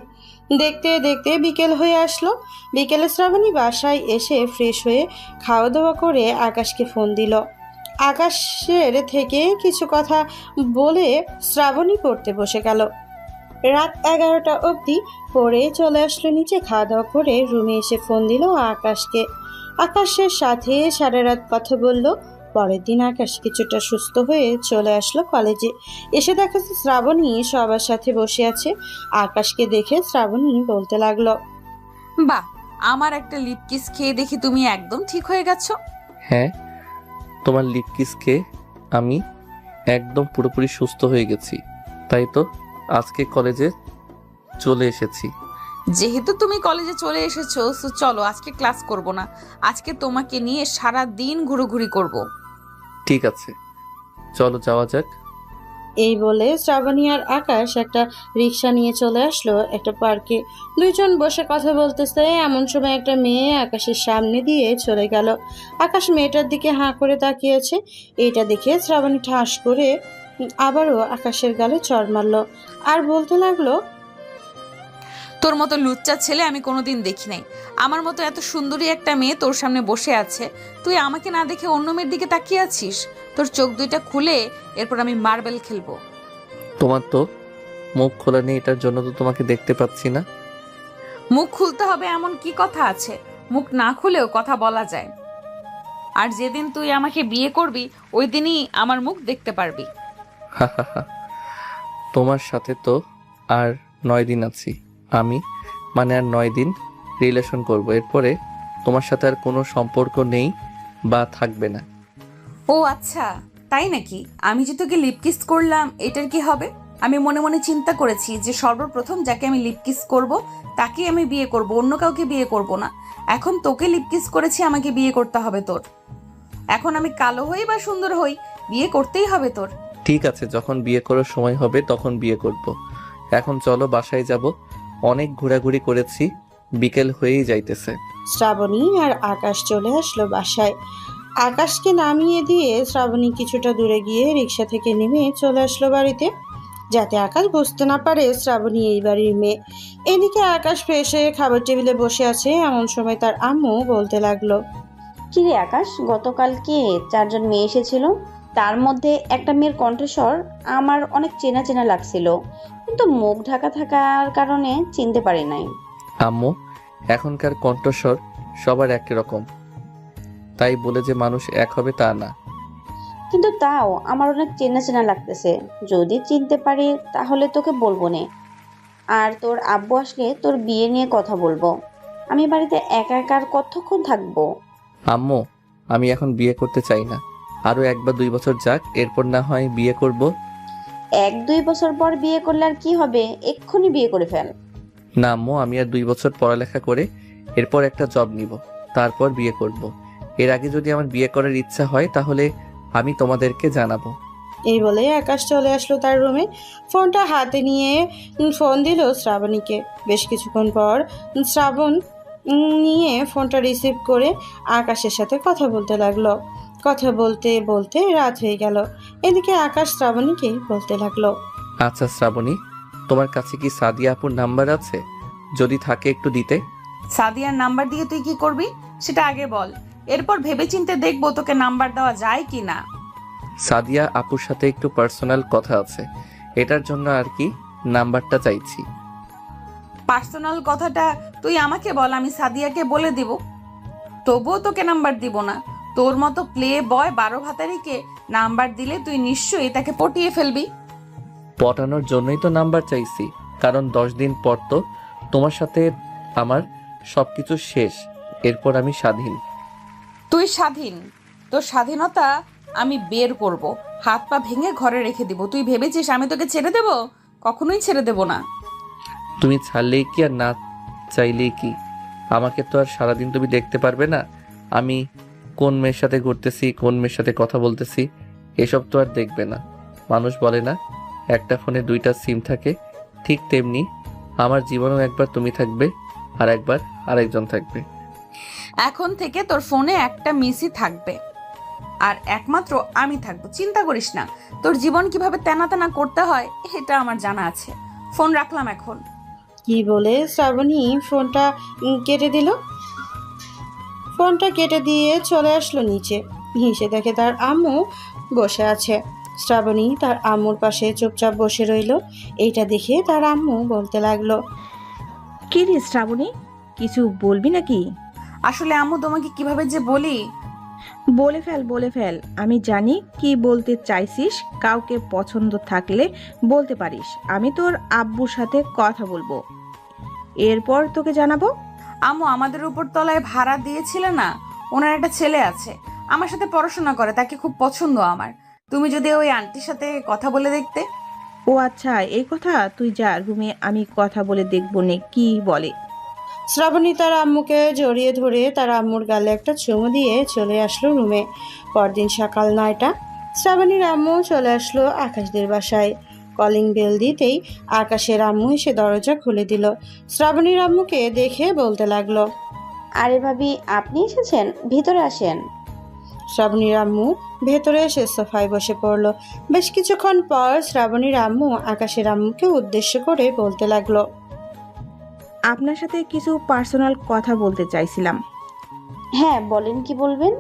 দেখতে দেখতে বিকেল হয়ে আসলো। বিকেলে শ্রাবণী বাসায় এসে ফ্রেশ হয়ে খাওয়া দাওয়া করে আকাশকে ফোন দিল। আকাশের থেকে কিছু কথা বলে শ্রাবণী পড়তে বসে গেল। রাত 11টা অবধি পড়ে চলে আসলো নিচে। খাওয়া দাওয়া করে রুমে এসে ফোন দিল আকাশকে। আকাশের সাথে সারা রাত কথা বলল। পরের দিন আকাশ কিছুটা সুস্থ হয়ে চলে আসলো কলেজে। এসে দেখা যাচ্ছে শ্রাবণী সবার সাথে বসে আছে। আকাশকে দেখে শ্রাবণী বলতে লাগলো, বাহ, আমার একটা লিপ কিস খেয়ে দেখি তুমি একদম ঠিক হয়ে গেছো। হ্যাঁ, তোমার লিপ কিস খেয়ে আমি একদম পুরোপুরি সুস্থ হয়ে গেছি, তাই তো আজকে কলেজে চলে এসেছি। যেহেতু তুমি কলেজে চলে এসেছো, সো চলো আজকে ক্লাস করব না। আজকে তোমাকে নিয়ে সারা দিন ঘুরোঘুরি করব। ঠিক আছে, চলো যাওয়া যাক। এই বলে শ্রাবণী আর আকাশ একটা রিক্সা নিয়ে চলে আসলো একটা পার্কে। দুইজন বসে কথা বলতেছে, এমন সময় একটা মেয়ে আকাশের সামনে দিয়ে চলে গেল। আকাশ মেয়েটার দিকে হাঁ করে তাকিয়েছে। এটা দেখে শ্রাবণী ঠাস করে আবারও আকাশের গালে চড় মারল আর বলতে লাগলো, তোর মতো লুচ্চা ছেলে আমি কোনোদিন দেখি নাই। আমার মতো এত সুন্দরী একটা মেয়ে তোর সামনে বসে আছে, তুই আমাকে না দেখে অন্য মেয়ের দিকে তাকিয়ে আছিস। তোর চোখ দুইটা খুলে এরপর আমি মার্বেল খেলবো। তোমার তো মুখ খোলা নেই, এটার জন্য তো তোমাকে দেখতে পাচ্ছি না। মুখ খুলতে হবে এমন কি কথা আছে? মুখ না খুলেও কথা বলা যায়। আর যেদিন তুই আমাকে বিয়ে করবি ওই দিনই আমার মুখ দেখতে পারবি। তোমার সাথে তো আর 9 দিন আছি আমি, মানে আর 9 দিন রিলেশন করব, এরপরে তোমার সাথে আর কোনো সম্পর্ক নেই বা থাকবে না। ও আচ্ছা, তাই নাকি? আমি যে তোকে লিপকিস করলাম এটার কি হবে? আমি মনে মনে চিন্তা করেছি যে সর্বপ্রথম যাকে আমি লিপকিস করব তাকে আমি বিয়ে করব, অন্য কাউকে বিয়ে করব না। এখন তোকে লিপকিস করেছি, আমাকে বিয়ে করতে হবে তোর। এখন আমি কালো হই বা সুন্দর হই, বিয়ে করতেই হবে তোর। ঠিক আছে, যখন বিয়ে করার সময় হবে তখন বিয়ে করব। এখন চলো বাসায় যাব, অনেক ঘোরাঘুরি করেছি, বিকেল হয়েই যাইতেছে। শ্রাবণী আর আকাশ চলে আসলো বাসায়। আকাশকে নামিয়ে দিয়ে শ্রাবণী কিছুটা দূরে গিয়ে রিক্সা থেকে নেমে চলে আসলো বাড়িতে, যাতে আকাশ বুঝতে না পারে শ্রাবণী এই বাড়ির মেয়ে। এদিকে আকাশ ফ্রেশ হয়ে খাবার টেবিলে বসে আছে, এমন সময় তার আম্মু বলতে লাগলো, কিরে আকাশ, গতকালকে 4 জন মেয়ে এসেছিল, তার মধ্যে একটা মেয়ের কণ্ঠস্বর আমার অনেক চেনা চেনা লাগছিল, কিন্তু মুখ ঢাকা থাকার কারণে চিনতে পারি নাই। আম্মু, এখনকার কণ্ঠস্বর সবার এক রকম, তাই বলে যে মানুষ এক হবে তা না। কিন্তু তাও আমার অনেক চেনা চেনা লাগতেছে, যদি চিনতে পারি তাহলে তোকে বলবো নে। আর তোর আব্বু আসলে তোর বিয়ে নিয়ে কথা বলবো। আমি বাড়িতে একা একা আর কতক্ষণ থাকবো? আম্মু, আমি এখন বিয়ে করতে চাই না, আরো 1 বা 2 বছর যাক, এরপর না হয় বিয়ে করব। 1-2 বছর পর বিয়ে করলে আর কি হবে? এক্ষুনি বিয়ে করে ফেল। না আম্মু, আমি আর 2 বছর পড়ালেখা করে এরপর একটা জব নিব, তারপর বিয়ে করব। এর আগে যদি আমার বিয়ে করার ইচ্ছা হয় তাহলে আমি তোমাদেরকে জানাবো। এই বলে আকাশ চলে আসলো তার রুমে। ফোনটা হাতে নিয়ে ফোন দিল শ্রাবণীকে। বেশ কিছুক্ষণ পর শ্রাবণ নিয়ে ফোনটা রিসিভ করে আকাশের সাথে কথা বলতে লাগলো। কথা বলতে বলতে রাত হয়ে গেল। এদিকে আকাশ শ্রাবণীকে বলতে লাগলো, আচ্ছা শ্রাবণী, তোমার কাছে কি সাদিয়া আপুর নাম্বার আছে? যদি থাকে একটু দিতে। সাদিয়ার নাম্বার দিয়ে তুই কি করবি সেটা আগে বল, এরপর ভেবেচিন্তে দেখবো তোকে নাম্বার দেওয়া যায় কি না। সাদিয়া আপুর সাথে একটু পার্সোনাল কথা আছে, এটার জন্য আর কি নাম্বারটা চাইছি। পার্সোনাল কথাটা তুই আমাকে বল, আমি সাদিয়াকে বলে দিব। তবুও তোকে নাম্বার দিব না। তোর মতো প্লে বয় 12 ভাতারিকে নাম্বার দিলে তুই নিশ্চয়ই তাকে পটিয়ে ফেলবি। পটানোর জন্যই তো নাম্বার চাইছি, কারণ 10 দিন পর তো তোমার সাথে আমার সবকিছু শেষ, এরপর আমি স্বাধীন। তুই স্বাধীন, তোর স্বাধীনতা আমি বের করব, হাত পা ভেঙে ঘরে রেখে দিব। তুই ভেবেছিস আমি তোকে ছেড়ে দেব? কখনোই ছেড়ে দেব না। তুমি ছাড়লেই কি আর না চাইলেই কি? আমাকে তো আর সারাদিন তুমি দেখতে পারবে না, আমি কোন মেয়ের সাথে ঘুরতেছি, কোন মেয়ের সাথে কথা বলতেছি, এসব তো আর দেখবে না। মানুষ বলে না একটা ফোনে 2টা সিম থাকে, ঠিক তেমনি আমার জীবনেও একবার তুমি থাকবে আর একবার আরেকজন থাকবে। এখন থেকে তোর ফোনে একটা মিসই থাকবে আর একমাত্র আমি থাকবো। চিন্তা করিস না, তোর জীবন কিভাবে তেনা তেনা করতে হয় এটা আমার জানা আছে। ফোন রাখলাম এখন। কি বলে শ্রাবণী ফোনটা কেটে দিল। ফোনটা কেটে দিয়ে চলে আসলো নিচে। হেসে দেখে তার আম্মু বসে আছে। শ্রাবণী তার আম্মুর পাশে চুপচাপ বসে রইল। এইটা দেখে তার আম্মু বলতে লাগলো, কি রে শ্রাবণী, কিছু বলবি নাকি? আসলে আম্মু তোমাকে কিভাবে যে বলি। বলে ফেল, আমি জানি কি বলতে চাইছিস। কাউকে পছন্দ থাকলে বলতে পারিস, আমি তোর আব্বুর সাথে কথা বলবো, এরপর তোকে জানাবো। আম্মু, আমাদের উপর তলায় ভাড়া দিয়েছিলে না, ওনার একটা ছেলে আছে, আমার সাথে পড়াশোনা করে, তাকে খুব পছন্দ আমার। তুমি যদি ওই আন্টির সাথে কথা বলে দেখতে। ও আচ্ছা, এই কথা, তুই যা রুমে, আমি কথা বলে দেখবো নে কি বলে। শ্রাবণী তার আম্মুকে জড়িয়ে ধরে তার আম্মুর গালে একটা চুমু দিয়ে চলে আসলো রুমে। পরদিন সকাল 9টা। শ্রাবণীর আম্মু চলে আসলো আকাশদের বাসায়। কলিং বেল দিতেই আকাশের আম্মু এসে দরজা খুলে দিল। শ্রাবণীর আম্মুকে দেখে বলতে লাগলো, আরে ভাবি, আপনি এসেছেন, ভিতরে আসেন। শ্রাবণীর আম্মু ভেতরে এসে সোফায় বসে পড়লো। বেশ কিছুক্ষণ পর শ্রাবণীর আম্মু আকাশের আম্মুকে উদ্দেশ্য করে বলতে লাগলো, আপনার সাথে কিছু পার্সোনাল কথা বলতে চাইছিলাম। হ্যাঁ বলেন, কি বলবেন?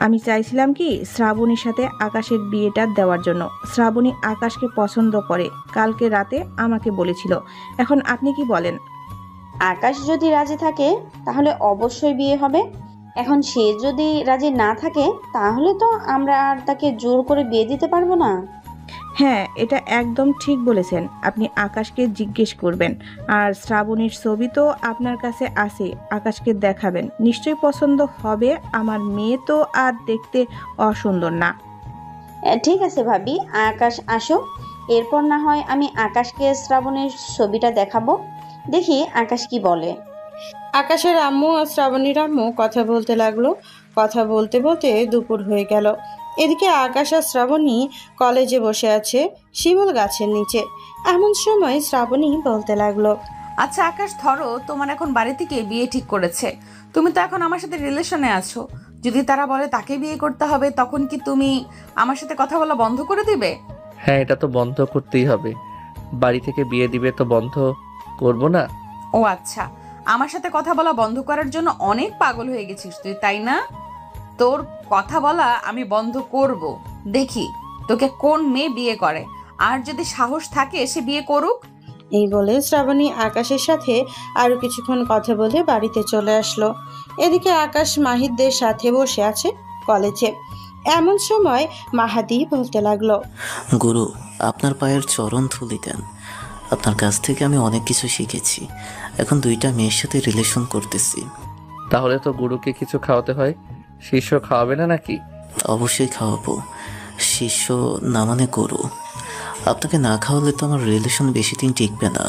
আমি চাইছিলাম কি শ্রাবণীর সাথে আকাশের বিয়েটা দেওয়ার জন্য। শ্রাবণী আকাশকে পছন্দ করে, কালকে রাতে আমাকে বলেছিল। এখন আপনি কি বলেন? আকাশ যদি রাজি থাকে তাহলে অবশ্যই বিয়ে হবে। এখন সে যদি রাজি না থাকে তাহলে তো আমরা আর তাকে জোর করে বিয়ে দিতে পারবো না। হ্যাঁ, এটা একদম ঠিক বলেছেন। আপনি আকাশকে জিজ্ঞেস করবেন, আর শ্রাবণীর ছবি তো আপনার কাছে আছে, আকাশকে দেখাবেন, নিশ্চয়ই পছন্দ হবে। আমার মেয়ে তো আর দেখতে অসুন্দর না। ঠিক আছে ভাবি, আকাশ আসো, এরপর না হয় আমি আকাশকে শ্রাবণীর ছবিটা দেখাবো, দেখি আকাশ কি বলে। আকাশের আম্মু আর শ্রাবণীর আম্মু কথা বলতে লাগলো। কথা বলতে বলতে দুপুর হয়ে গেল। এদিকে আকাশ আর শ্রাবণী কলেজে বসে আছে শিমুল গাছের নিচে। এমন সময় শ্রাবণী বলতে লাগলো, আচ্ছা আকাশ, ধরো তোমার এখন বাড়ি থেকে বিয়ে ঠিক করেছে, তুমি তো এখন আমার সাথে রিলেশনে আছো। যদি তারা বলে তাকে বিয়ে করতে হবে, তখন কি তুমি আমার সাথে কথা বলা বন্ধ করে দিবে? হ্যাঁ, এটা তো বন্ধ করতেই হবে। বাড়ি থেকে বিয়ে দিবে তো বন্ধ করব না? ও আচ্ছা, আমার সাথে কথা বলা বন্ধ করার জন্য অনেক পাগল হয়ে গেছিস তুই, তাই না? তোর কথা বলা আমি বন্ধ করব, দেখি তোকে কোন মেয়ে বিয়ে করে, আর যদি সাহস থাকে সে বিয়ে করুক। এই বলে শ্রাবণী আকাশের সাথে আরো কিছুক্ষণ কথা বলে বাড়িতে চলে আসলো। এদিকে আকাশ মাহিদদের সাথে বসে আছে কলেজে। এমন সময় মাহাদি বলতে লাগলো, গুরু, আপনার পায়ের চরণ ধুলি দেন। আপনার কাছ থেকে আমি অনেক কিছু শিখেছি। এখন 2টা মেয়ের সাথে রিলেশন করতেছি। তাহলে তো গুরুকে কিছু খাওয়াতে হয়। শিষ্য খাওয়াবে না নাকি? অবশ্যই খাওয়াবো। শিষ্য না মানে গুরু। আপনাকে না খাওয়ালে তো আমার রিলেশন বেশি দিন টিকবে না।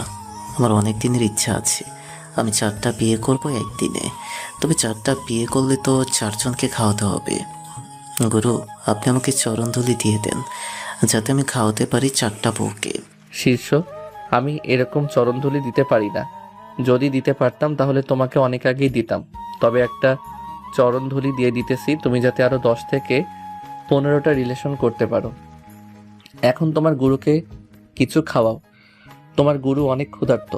আমার অনেক দিনের ইচ্ছা আছে, আমি 4টা বিয়ে করবো একদিনে। তবে 4টা বিয়ে করলে তো 4 জনকে খাওয়াতে হবে। গুরু, আপনি আমাকে চরণধুলি দিয়ে দেন, যাতে আমি খাওয়াতে পারি 4টা বউকে। শিষ্য, আমি এরকম চরণধুলি দিতে পারি না। যদি দিতে পারতাম তাহলে তোমাকে অনেক আগেই দিতাম। তবে একটা চরণধুলি দিয়ে দিতেছি, তুমি যাতে আরো 10 থেকে 15টা রিলেশন করতে পারো। এখন তোমার গুরুকে কিছু খাওয়াও, তোমার গুরু অনেক ক্ষুধার্ত।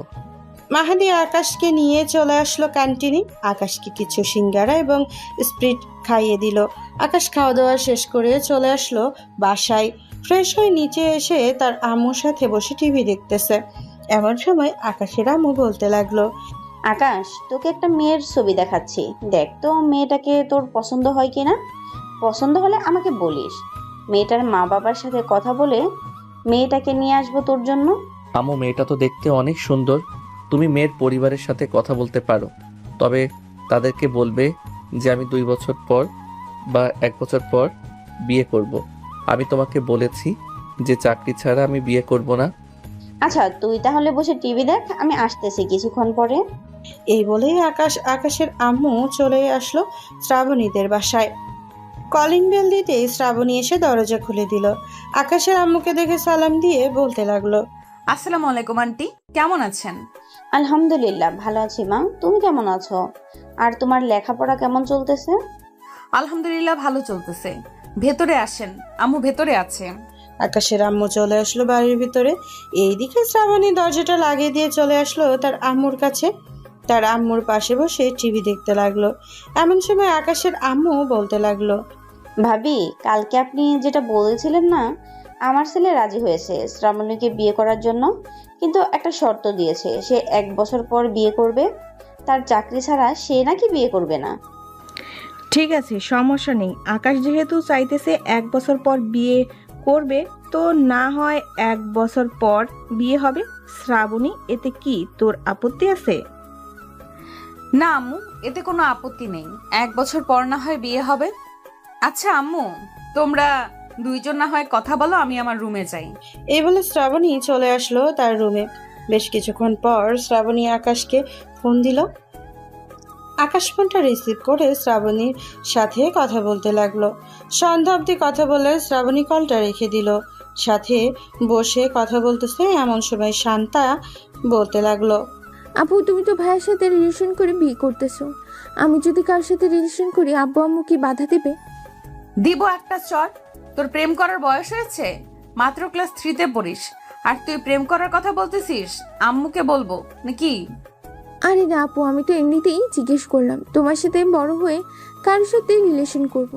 মাহাদি আকাশকে নিয়ে চলে আসলো ক্যান্টিনে। আকাশকে কিছু সিঙ্গারা এবং স্প্রিট খাইয়ে দিল। আকাশ খাওয়া দাওয়া শেষ করে চলে আসলো বাসায়। ফ্রেশ হয়ে নিচে এসে তার আম্মুর সাথে বসে টিভি দেখতেছে। এমন সময় আকাশের আম্মু বলতে লাগলো, আকাশ, তোকে একটা মেয়ের ছবি দেখাচ্ছি, দেখ তো মেয়েটাকে তোর পছন্দ হয় কিনা। পছন্দ হলে আমাকে বলিস, মেয়েটার মা বাবার সাথে কথা বলে মেয়েটাকে নিয়ে আসবো তোর জন্য। আম্মু, মেয়েটা তো দেখতে অনেক সুন্দর। তুমি মেয়ের পরিবারের সাথে কথা বলতে পারো, তবে তাদেরকে বলবে যে আমি 2 বছর পর বা 1 বছর পর বিয়ে করব। আমি তোমাকে বলেছি যে চাকরি ছাড়া আমি বিয়ে করব না। আচ্ছা, তুই তাহলে বসে টিভি দেখ, আমি আসতেছি কিছুক্ষণ পরে। এই বলেই আকাশের আম্মু চলে আসলো শ্রাবণীদের বাসায়। কলিং বেল দিতেই শ্রাবণী এসে দরজা খুলে দিল। আকাশের আম্মুকে দেখে সালাম দিয়ে বলতে লাগলো, আসসালামু আলাইকুম আন্টি, কেমন আছেন? আলহামদুলিল্লাহ, ভালো আছি মা, তুমি কেমন আছো? আর তোমার লেখাপড়া কেমন চলতেছে? আলহামদুলিল্লাহ, ভালো চলতেছে। ভেতরে আসেন, আম্মু ভেতরে আছে। আকাশের আম্মু চলে আসলো বাড়ির ভিতরে। এইদিকে শ্রাবণী দরজাটা লাগিয়ে দিয়ে চলে আসলো তার আম্মুর কাছে। তার আম্মুর পাশে বসে টিভি দেখতে লাগলো। এমন সময় আকাশের আম্মু বলতে লাগলো, ভাবি, কালকে আপনি যেটা বলেছিলেন না, আমার ছেলে রাজি হয়েছে শ্রাবণীকে বিয়ে করার জন্য, কিন্তু একটা শর্ত দিয়েছে, সে 1 বছর পর বিয়ে করবে। তার চাকরি ছাড়া সে নাকি বিয়ে করবে না। ঠিক আছে, সমস্যা নেই। আকাশ যেহেতু চাইতেছে 1 বছর পর বিয়ে করবে, তো না হয় 1 বছর পর বিয়ে হবে। শ্রাবণী, এতে কি তোর আপত্তি আছে? না আম্মু, এতে কোনো আপত্তি নেই। 1 বছর পর না হয় বিয়ে হবে। আচ্ছা আম্মু, তোমরা 2 জন না হয় কথা বলো, আমি আমার রুমে যাই। এই বলে শ্রাবণী চলে আসলো তার রুমে। বেশ কিছুক্ষণ পর শ্রাবণী আকাশকে ফোন দিল। আকাশ ফোনটা রিসিভ করে শ্রাবণীর সাথে কথা বলতে লাগলো। সন্ধ্যা অবধি কথা বলে শ্রাবণী কলটা রেখে দিল। সাথে বসে কথা বলতেছে এমন সময় শান্তা বলতে লাগলো, আপু তুমি তো ভাইয়ের সাথে রিলেশন করে বিয়ে করতেছো। আমি যদি কার সাথে রিলেশন করি আব্বু আম্মু কি বাধা দেবে? দিব একটা চট। তোর প্রেম করার বয়স হয়েছে? মাত্র ক্লাস 3-তে পড়িস আর তুই প্রেম করার কথা বলতেছিস? আম্মুকে বলবো নাকি? আরে না আপু, আমি তো এমনিতেই জিজ্ঞেস করলাম তোমার সাথে বড় হয়ে কার সাথে রিলেশন করব।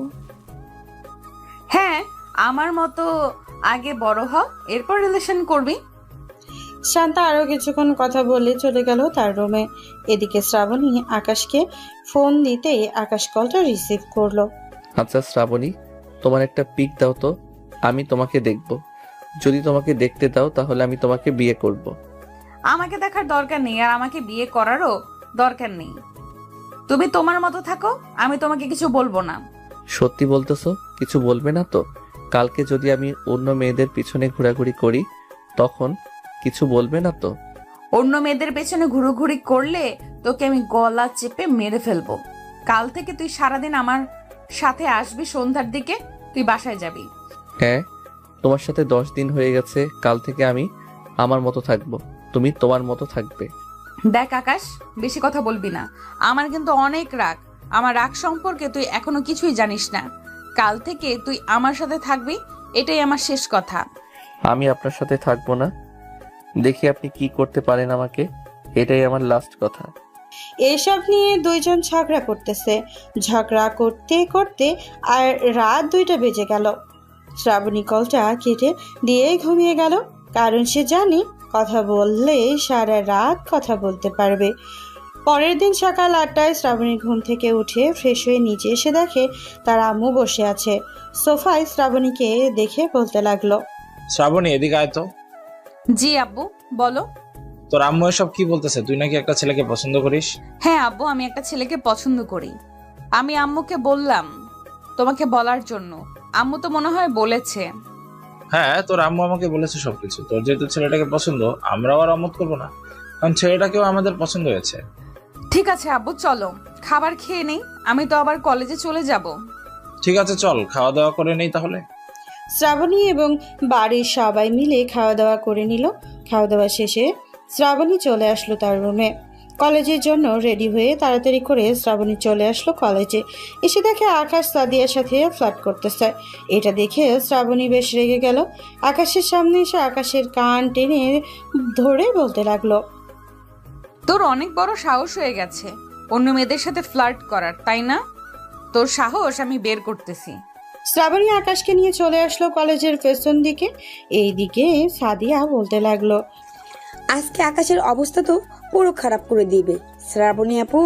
হ্যাঁ, আমার মতো আগে বড় হ, এরপর রিলেশন করবি। শান্তা আরো কিছুক্ষণ কথা বলে চলে গেল তার রুমে। এদিকে শ্রাবণী আকাশকে ফোন দিতেই আকাশ কলটা রিসিভ করলো। আচ্ছা শ্রাবণী, তোমার একটা পিক দাও তো, আমি তোমাকে দেখব। যদি তোমাকে দেখতে দাও তাহলে আমি তোমাকে বিয়ে করব। আমাকে দেখার দরকার নেই আর আমাকে বিয়ে করারও দরকার নেই। তুমি তোমার মতো থাকো, আমি তোমাকে কিছু বলবো না। সত্যি বলতেছো? কিছু বলবে না তো? কালকে যদি আমি অন্য মেয়েদের পিছনে ঘোরাঘুরি করি তখন কিছু বলবে না তো? অন্য মেয়েদের পেছনে ঘুরোঘুরি করলে তোকে আমি গলা চেপে মেরে ফেলবো। কাল থেকে তুই সারাদিন আমার সাথে আসবি, সন্ধ্যার দিকে তুই বাসায় যাবি। হ্যাঁ, তোমার সাথে 10 দিন হয়ে গেছে। কাল থেকে আমি আমার মতো থাকবো, তুমি তোমার মতো থাকবে। দেখ আকাশ, বেশি কথা বলবি না। আমার কিন্তু অনেক রাগ। আমার রাগ সম্পর্কে তুই এখনো কিছুই জানিস না। কাল থেকে তুই আমার সাথে থাকবি, এটাই আমার শেষ কথা। আমি আপনার সাথে থাকবো না, দেখি আপনি কি করতে পারেন আমাকে, এটাই আমার লাস্ট কথা। এসব নিয়ে দুইজন ঝগড়া করতেছে। ঝগড়া করতে করতে আর রাত 2টা বেজে গেল। শ্রাবণী কলটা কেটে দিয়ে ঘুমিয়ে গেল, কারণ সে জানে কথা বললে সারা রাত কথা বলতে পারবে। পরের দিন সকাল 8টায় শ্রাবণী ঘুম থেকে উঠে ফ্রেশ হয়ে নিচে এসে দেখে তার আম্মু বসে আছে সোফায়। শ্রাবণীকে দেখে বলতে লাগলো, শ্রাবণী এদিকে আয় তো। জি আব্বু, বলো। তোর আম্মু এসব কি বলতেছে? তুই নাকি একটা ছেলেকে পছন্দ করিস? হ্যাঁ আব্বু, আমি একটা ছেলেকে পছন্দ করি। আমি আম্মুকে বললাম তোমাকে বলার জন্য। আম্মু তো মনে হয় বলেছে। হ্যাঁ, তোর আম্মু আমাকে বলেছে সবকিছু। তোর যেহেতু ছেলেটাকে পছন্দ, আমরাও আর অমত করবো না, কারণ ছেলেটাকেও আমাদের পছন্দ হয়েছে। ঠিক আছে আব্বু, চলো খাবার খেয়ে নেই, আমি তো আবার কলেজে চলে যাব। ঠিক আছে, চল খাওয়া দাওয়া করে নেই তাহলে। শ্রাবণী এবং বাড়ির সবাই মিলে খাওয়া দাওয়া করে নিল। খাওয়া দাওয়া শেষে শ্রাবণী চলে আসলো তার রুমে। কলেজের জন্য রেডি হয়ে তাড়াতাড়ি করে শ্রাবণী চলে আসলো কলেজে। এসে দেখে আকাশ সাদিয়ার সাথে ফ্লার্ট করতেছে। এটা দেখে শ্রাবণী বেশ রেগে গেল। আকাশের সামনে এসে আকাশের কান টেনে ধরে বলতে লাগলো, তোর অনেক বড় সাহস হয়ে গেছে অন্য মেয়েদের সাথে ফ্লার্ট করার, তাই না? তোর সাহস আমি বের করতেছি। শ্রাবণী আকাশকে নিয়ে চলে আসলো কলেজের পেছন দিকে। এইদিকে সাদিয়া বলতে লাগলো, আজকে আকাশের অবস্থা তো পুরো খারাপ করে দিবে শ্রাবণী আপু।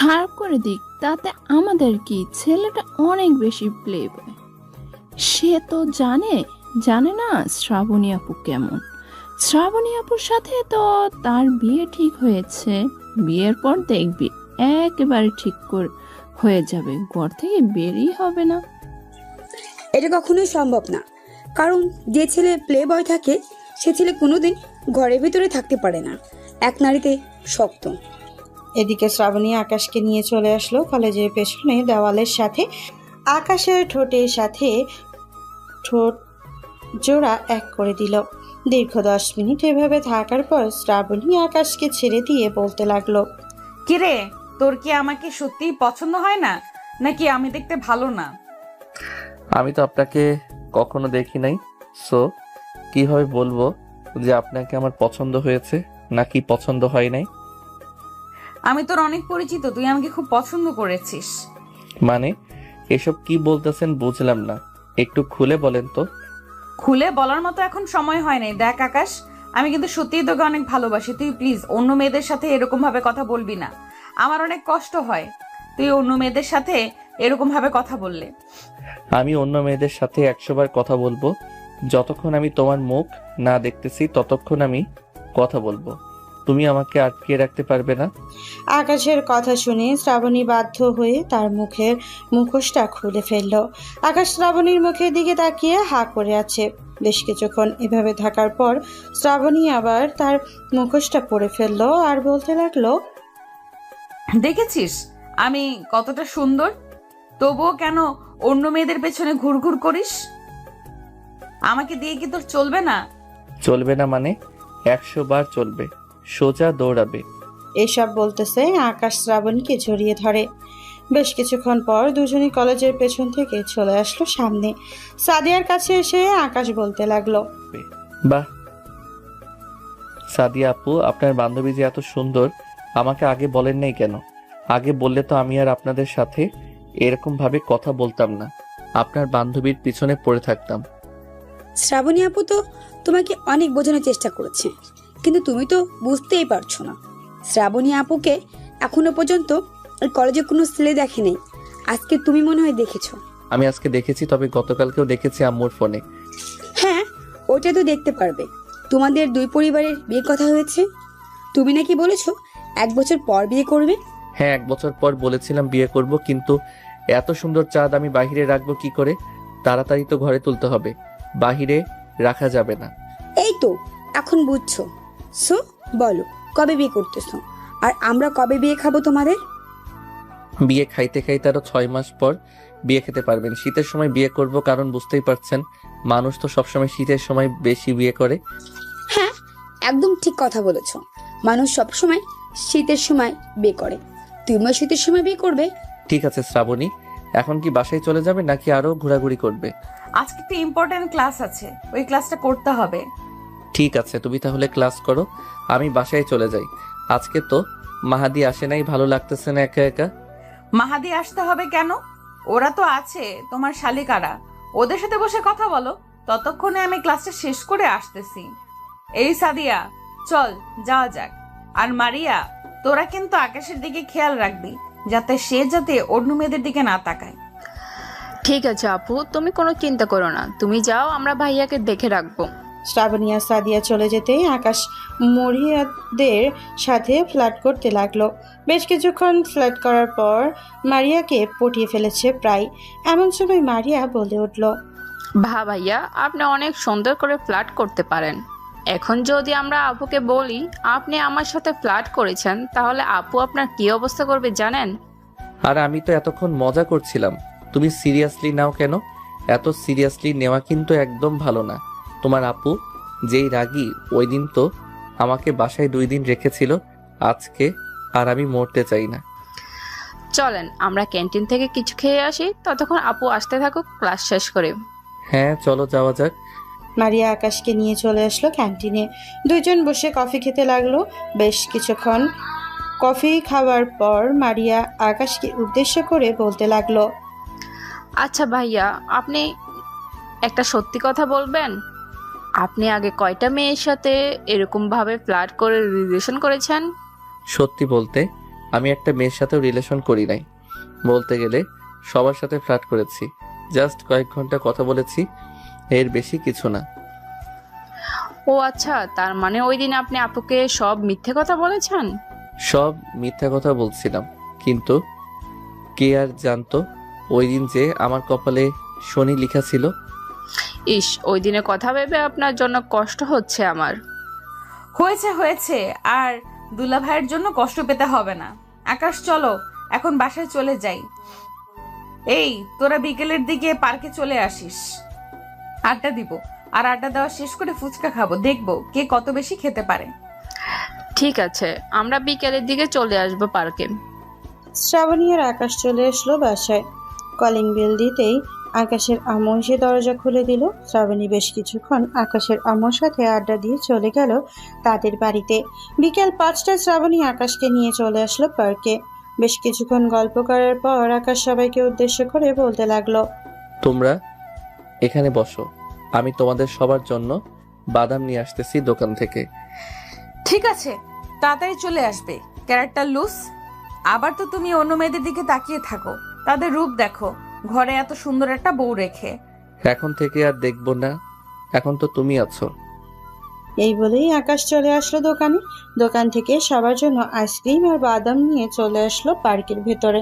খারাপ করে দিক, তাতে আমাদের কি? ছেলেটা অনেক বেশি প্লে বয়। সে তো জানে না শ্রাবণী আপু কেমন। শ্রাবণী আপুর সাথে তো তার বিয়ে ঠিক হয়েছে। বিয়ের পর দেখবি একেবারে ঠিক হয়ে যাবে, ঘর থেকে বেরিয়ে হবে না। এটা কখনোই সম্ভব না, কারণ যে ছেলে প্লে বয় থাকে সে ছেলে কোনোদিন ঘরের ভিতরে থাকতে পারে না, এক নারীতে শক্ত। এদিকে শ্রাবণী আকাশকে নিয়ে চলে আসলো কলেজের পেছনে দেওয়ালের সাথে। আকাশের ঠোঁটের সাথে ঠোঁট জোড়া এক করে দিল। দীর্ঘ 10 মিনিট এভাবে থাকার পর শ্রাবণী আকাশকে ছেড়ে দিয়ে বলতে লাগলো, কিরে, তোর কি আমাকে সত্যিই পছন্দ হয় না, নাকি আমি দেখতে ভালো না? আমি তো আপনাকে কখনো দেখি নাই, সো কিভাবে বলবো যে আপনাকে আমার পছন্দ হয়েছে নাকি পছন্দ হয় নাই? আমি তোর অনেক পরিচিত, তুই আমাকে খুব পছন্দ করেছিস। মানে এসব কি বলতেছেন বুঝলাম না, একটু খুলে বলেন তো। খুলে বলার মতো এখন সময় হয় নাই। দেখ আকাশ, আমি কিন্তু সত্যিই তোকে অনেক ভালোবাসি। তুই প্লিজ অন্য মেয়েদের সাথে এরকম ভাবে কথা বলবি না। আমার অনেক কষ্ট হয় তুই অন্য মেয়েদের সাথে এরকম ভাবে কথা বললে। আমি অন্য মেয়েদের সাথে 100 বার কথা বলবো, যতক্ষণ আমি তোমার মুখ না দেখতেছি ততক্ষণ আমি কথা বলবো। তুমি আমাকে আটকে রাখতে পারবে না। আকাশের কথা শুনে শ্রাবণী বাধ্য হয়ে তার মুখের মুখোশটা খুলে ফেলল। আকাশ শ্রাবণীর মুখের দিকে তাকিয়ে হা করে আছে। বেশ কিছুক্ষণ এভাবে থাকার পর শ্রাবণী আবার তার মুখোশটা পরে ফেললো আর বলতে লাগলো, দেখেছিস আমি কতটা সুন্দর, তবুও কেন অন্য মেয়েদের পেছনে ঘুরঘুর করিস? আমাকে দিয়ে কি তোর চলবে না? চলবে না মানে? 100 বার চলবে, সোজা দৌড়াবে। এসব বলতেছে আকাশ শ্রাবণীকে জড়িয়ে ধরে। বেশ কিছুক্ষণ পর দুজনই কলেজের পেছন থেকে চলে আসলো সামনে। সাদিয়ার কাছে এসে আকাশ বলতে লাগলো, বাহ সাদিয়া আপু, আপনার বান্ধবী যে এত সুন্দর, আমাকে আগে বলেন নাই কেন? আগে বললে তো আমি আর আপনাদের সাথে এরকম ভাবে কথা বলতাম না, আপনার বান্ধবীর পিছনে পড়ে থাকতাম। শ্রাবণী আপু তো তোমাকে অনেক বোঝানোর চেষ্টা করেছে, কিন্তু তুমি তো বুঝতেই পারছো না। শ্রাবণী আপুকে এখনো পর্যন্ত ওই কলেজে কোনো ছেলে দেখে নেই। আজকে তুমি মনে হয় দেখেছো। আমি আজকে দেখেছি, তবে গতকালকেও দেখেছি আম্মুর ফোনে। হ্যাঁ, ওটা তো দেখতে পারবে। তোমাদের দুই পরিবারের বিয়ের কথা হয়েছে। তুমি নাকি বলেছো 1 বছর পর বিয়ে করবে। হ্যাঁ, 1 বছর পর বলেছিলাম বিয়ে করব, কিন্তু এত সুন্দর চাঁদ আমি বাহিরে রাখবো কি করে? তাড়াতাড়ি তো ঘরে তুলতে হবে, বাহিরে রাখা যাবে না। এই তো এখন বুঝছো। সো বলো, কবে বিয়ে করতেছো? আর আমরা কবে বিয়ে খাবো তোমাদের? বিয়ে খাইতে খাইতে আরো 6 মাস পর বিয়ে খেতে পারবেন। শীতের সময় বিয়ে করব, কারণ বুঝতেই পারছেন মানুষ তো সবসময় শীতের সময় বেশি বিয়ে করে। হ্যাঁ, একদম ঠিক কথা বলেছো। মানুষ সবসময় শীতের সময় বিয়ে করে। তুমিও শীতের সময় বিয়ে করবে। ঠিক আছে শ্রাবণী, এখন কি বাসায় চলে যাবে নাকি আরো ঘোরাঘুরি করবে? আজকে একটা ইম্পর্টেন্ট ক্লাস আছে, ওই ক্লাসটা করতে হবে। ঠিক আছে, তুমি তাহলে ক্লাস করো, আমি বাসায় চলে যাই। আজকে তো মাহাদি আসে নাই, ভালো লাগতেছে না একা একা। মাহাদি আসতে হবে কেন? ওরা তো আছে, তোমার শালিকারা, ওদের সাথে বসে কথা বলো। ততক্ষণে আমি ক্লাসটা শেষ করে আসতেছি। এই সাদিয়া, চল যাওয়া যাক। আর মারিয়া, তোরা কিন্তু আকাশের দিকে খেয়াল রাখবি, যাতে অন্য মেয়েদের দিকে না তাকায়। ঠিক আছে আপু, তুমি কোনো চিন্তা করো না, তুমি যাও, আমরা ভাইয়াকে দেখে রাখবো। শ্রাবণী আর সাদিয়া চলে যেতেই আকাশ মরিয়াদের সাথে ফ্লার্ট করতে লাগলো। বেশ কিছুক্ষণ ফ্লার্ট করার পর মারিয়াকে পটিয়ে ফেলেছে প্রায়। এমন সময় মারিয়া বলে উঠল, ভাইয়া, আপনি অনেক সুন্দর করে ফ্লার্ট করতে পারেন। এখন যদি আমরা আপুকে বলি আপনি আমার সাথে ফ্লার্ট করেছেন, তাহলে আপু আপনার কি অবস্থা করবে জানেন? আর আমি তো এতক্ষণ মজা করছিলাম, তুমি সিরিয়াসলি নাও কেন? এত সিরিয়াসলি নেওয়া কিন্তু একদম ভালো না। তোমার আপু যেই রাগী, ওই দিন তো আমাকে বাসায় 2 দিন রেখেছিল, আজকে আর আমি মরতে চাই না। চলেন আমরা ক্যান্টিন থেকে কিছু খেয়ে আসি, ততক্ষণ আপু আসতে থাকুক ক্লাস শেষ করে। হ্যাঁ চলো যাওয়া যাক। মারিয়া আকাশকে নিয়ে চলে আসলো ক্যান্টিনে। দুইজন বসে কফি খেতে লাগলো। বেশ কিছুক্ষণ কফি খাওয়ার পর মারিয়া আকাশকে উদ্দেশ্য করে বলতে লাগলো, আচ্ছা ভাইয়া, আপনি একটা সত্যি কথা বলবেন? আপনি আগে কয়টা মেয়ের সাথে এরকম ভাবে ফ্লার্ট করে রিলেশন করেছেন? সত্যি বলতে আমি একটা মেয়ের সাথেও রিলেশন করি নাই। বলতে গেলে সবার সাথে ফ্লার্ট করেছি, জাস্ট কয়েক ঘন্টা কথা বলেছি, এর বেশি কিছু না। ও আচ্ছা, তার মানে ওই দিন আপনি আপুকে সব মিথ্যে কথা বলেছেন? সব মিথ্যা কথা বলছিলাম, কিন্তু কে আর জানতো ওই দিন যে আমার কপালে শনি লেখা ছিল। ইস, ওই দিনের কথা ভেবে আপনার জন্য কষ্ট হচ্ছে আমার। হয়েছে হয়েছে, আর দুলা ভাইয়ের জন্য কষ্ট পেতে হবে না। আকাশ চলো এখন বাসায় চলে যাই। এই তোরা বিকেলের দিকে পার্কে চলে আসিস, আড্ডা দিব। আর আড্ডা দেওয়া শেষ করে ফুচকা খাবো, দেখবো কে কত বেশি খেতে পারে। ঠিক আছে, আমরা বিকেলের দিকে চলে আসবো পার্কে। শ্রাবণী আর আকাশ চলে আসলো বাসায়। কলিং বেল দিতেই আকাশের আম্মু এসে দরজা খুলে দিল। শ্রাবণী বেশ কিছুক্ষণ আকাশের আম্মুর সাথে আড্ডা দিয়ে চলে গেল তাদের বাড়িতে। বিকেল 5টায় শ্রাবণী আকাশকে নিয়ে চলে আসলো পার্কে। বেশ কিছুক্ষণ গল্প করার পর আকাশ সবাইকে উদ্দেশ্য করে বলতে লাগলো, তোমরা এখানে বসো, আমি তোমাদের সবার জন্য বাদাম নিয়ে আসতেছি দোকান থেকে। ঠিক আছে, তাড়াতাড়ি চলে আসবে। Character loose. আবার তো তুমি অন্য মেয়েদের দিকে তাকিয়ে থাকো, তাদের রূপ দেখো, ঘরে এত সুন্দর একটা বউ রেখে। এখন থেকে আর দেখবো না, এখন তো তুমি আছো। এই বলেই আকাশ চলে আসলো দোকানে। দোকান থেকে সবার জন্য আইসক্রিম আর বাদাম নিয়ে চলে আসলো পার্কের ভেতরে।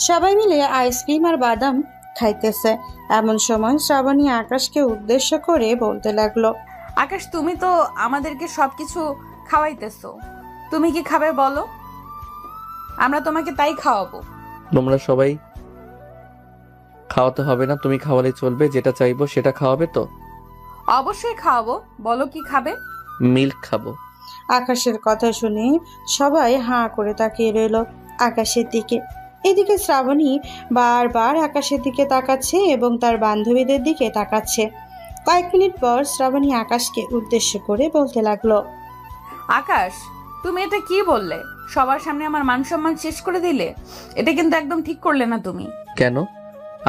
সবাই মিলে আইসক্রিম আর বাদাম খাইতেছে। এমন সময় শ্রাবণী আকাশকে উদ্দেশ্য করে বলতে লাগলো, আকাশ, তুমি তো আমাদেরকে সবকিছু খাওয়াইতেছো, তুমি কি খাবে বলো? আমরা তোমাকে তাই খাওয়াবো। তোমরা সবাই খাওয়াতে হবে না, তুমি খাওয়ালে চলবে, যেটা চাইবো সেটা খাওয়াবে তো? অবশ্যই খাওয়াবো, বলো কি খাবে? মিল্ক খাবো। আকাশের কথা শুনে সবাই হাঁ করে তাকিয়ে রইল আকাশের দিকে। এদিকে শ্রাবণী বারবার আকাশের দিকে তাকাচ্ছে এবং তার বান্ধবীদের দিকে তাকাচ্ছে। কয়েক মিনিট পর শ্রাবণী আকাশকে উদ্দেশ্য করে বলতে লাগলো, আকাশ, তুমি এটা কি বললে? সবার সামনে আমার মান সম্মান শেষ করে দিলে। এটা কিন্তু একদম ঠিক করলে না তুমি। কেন?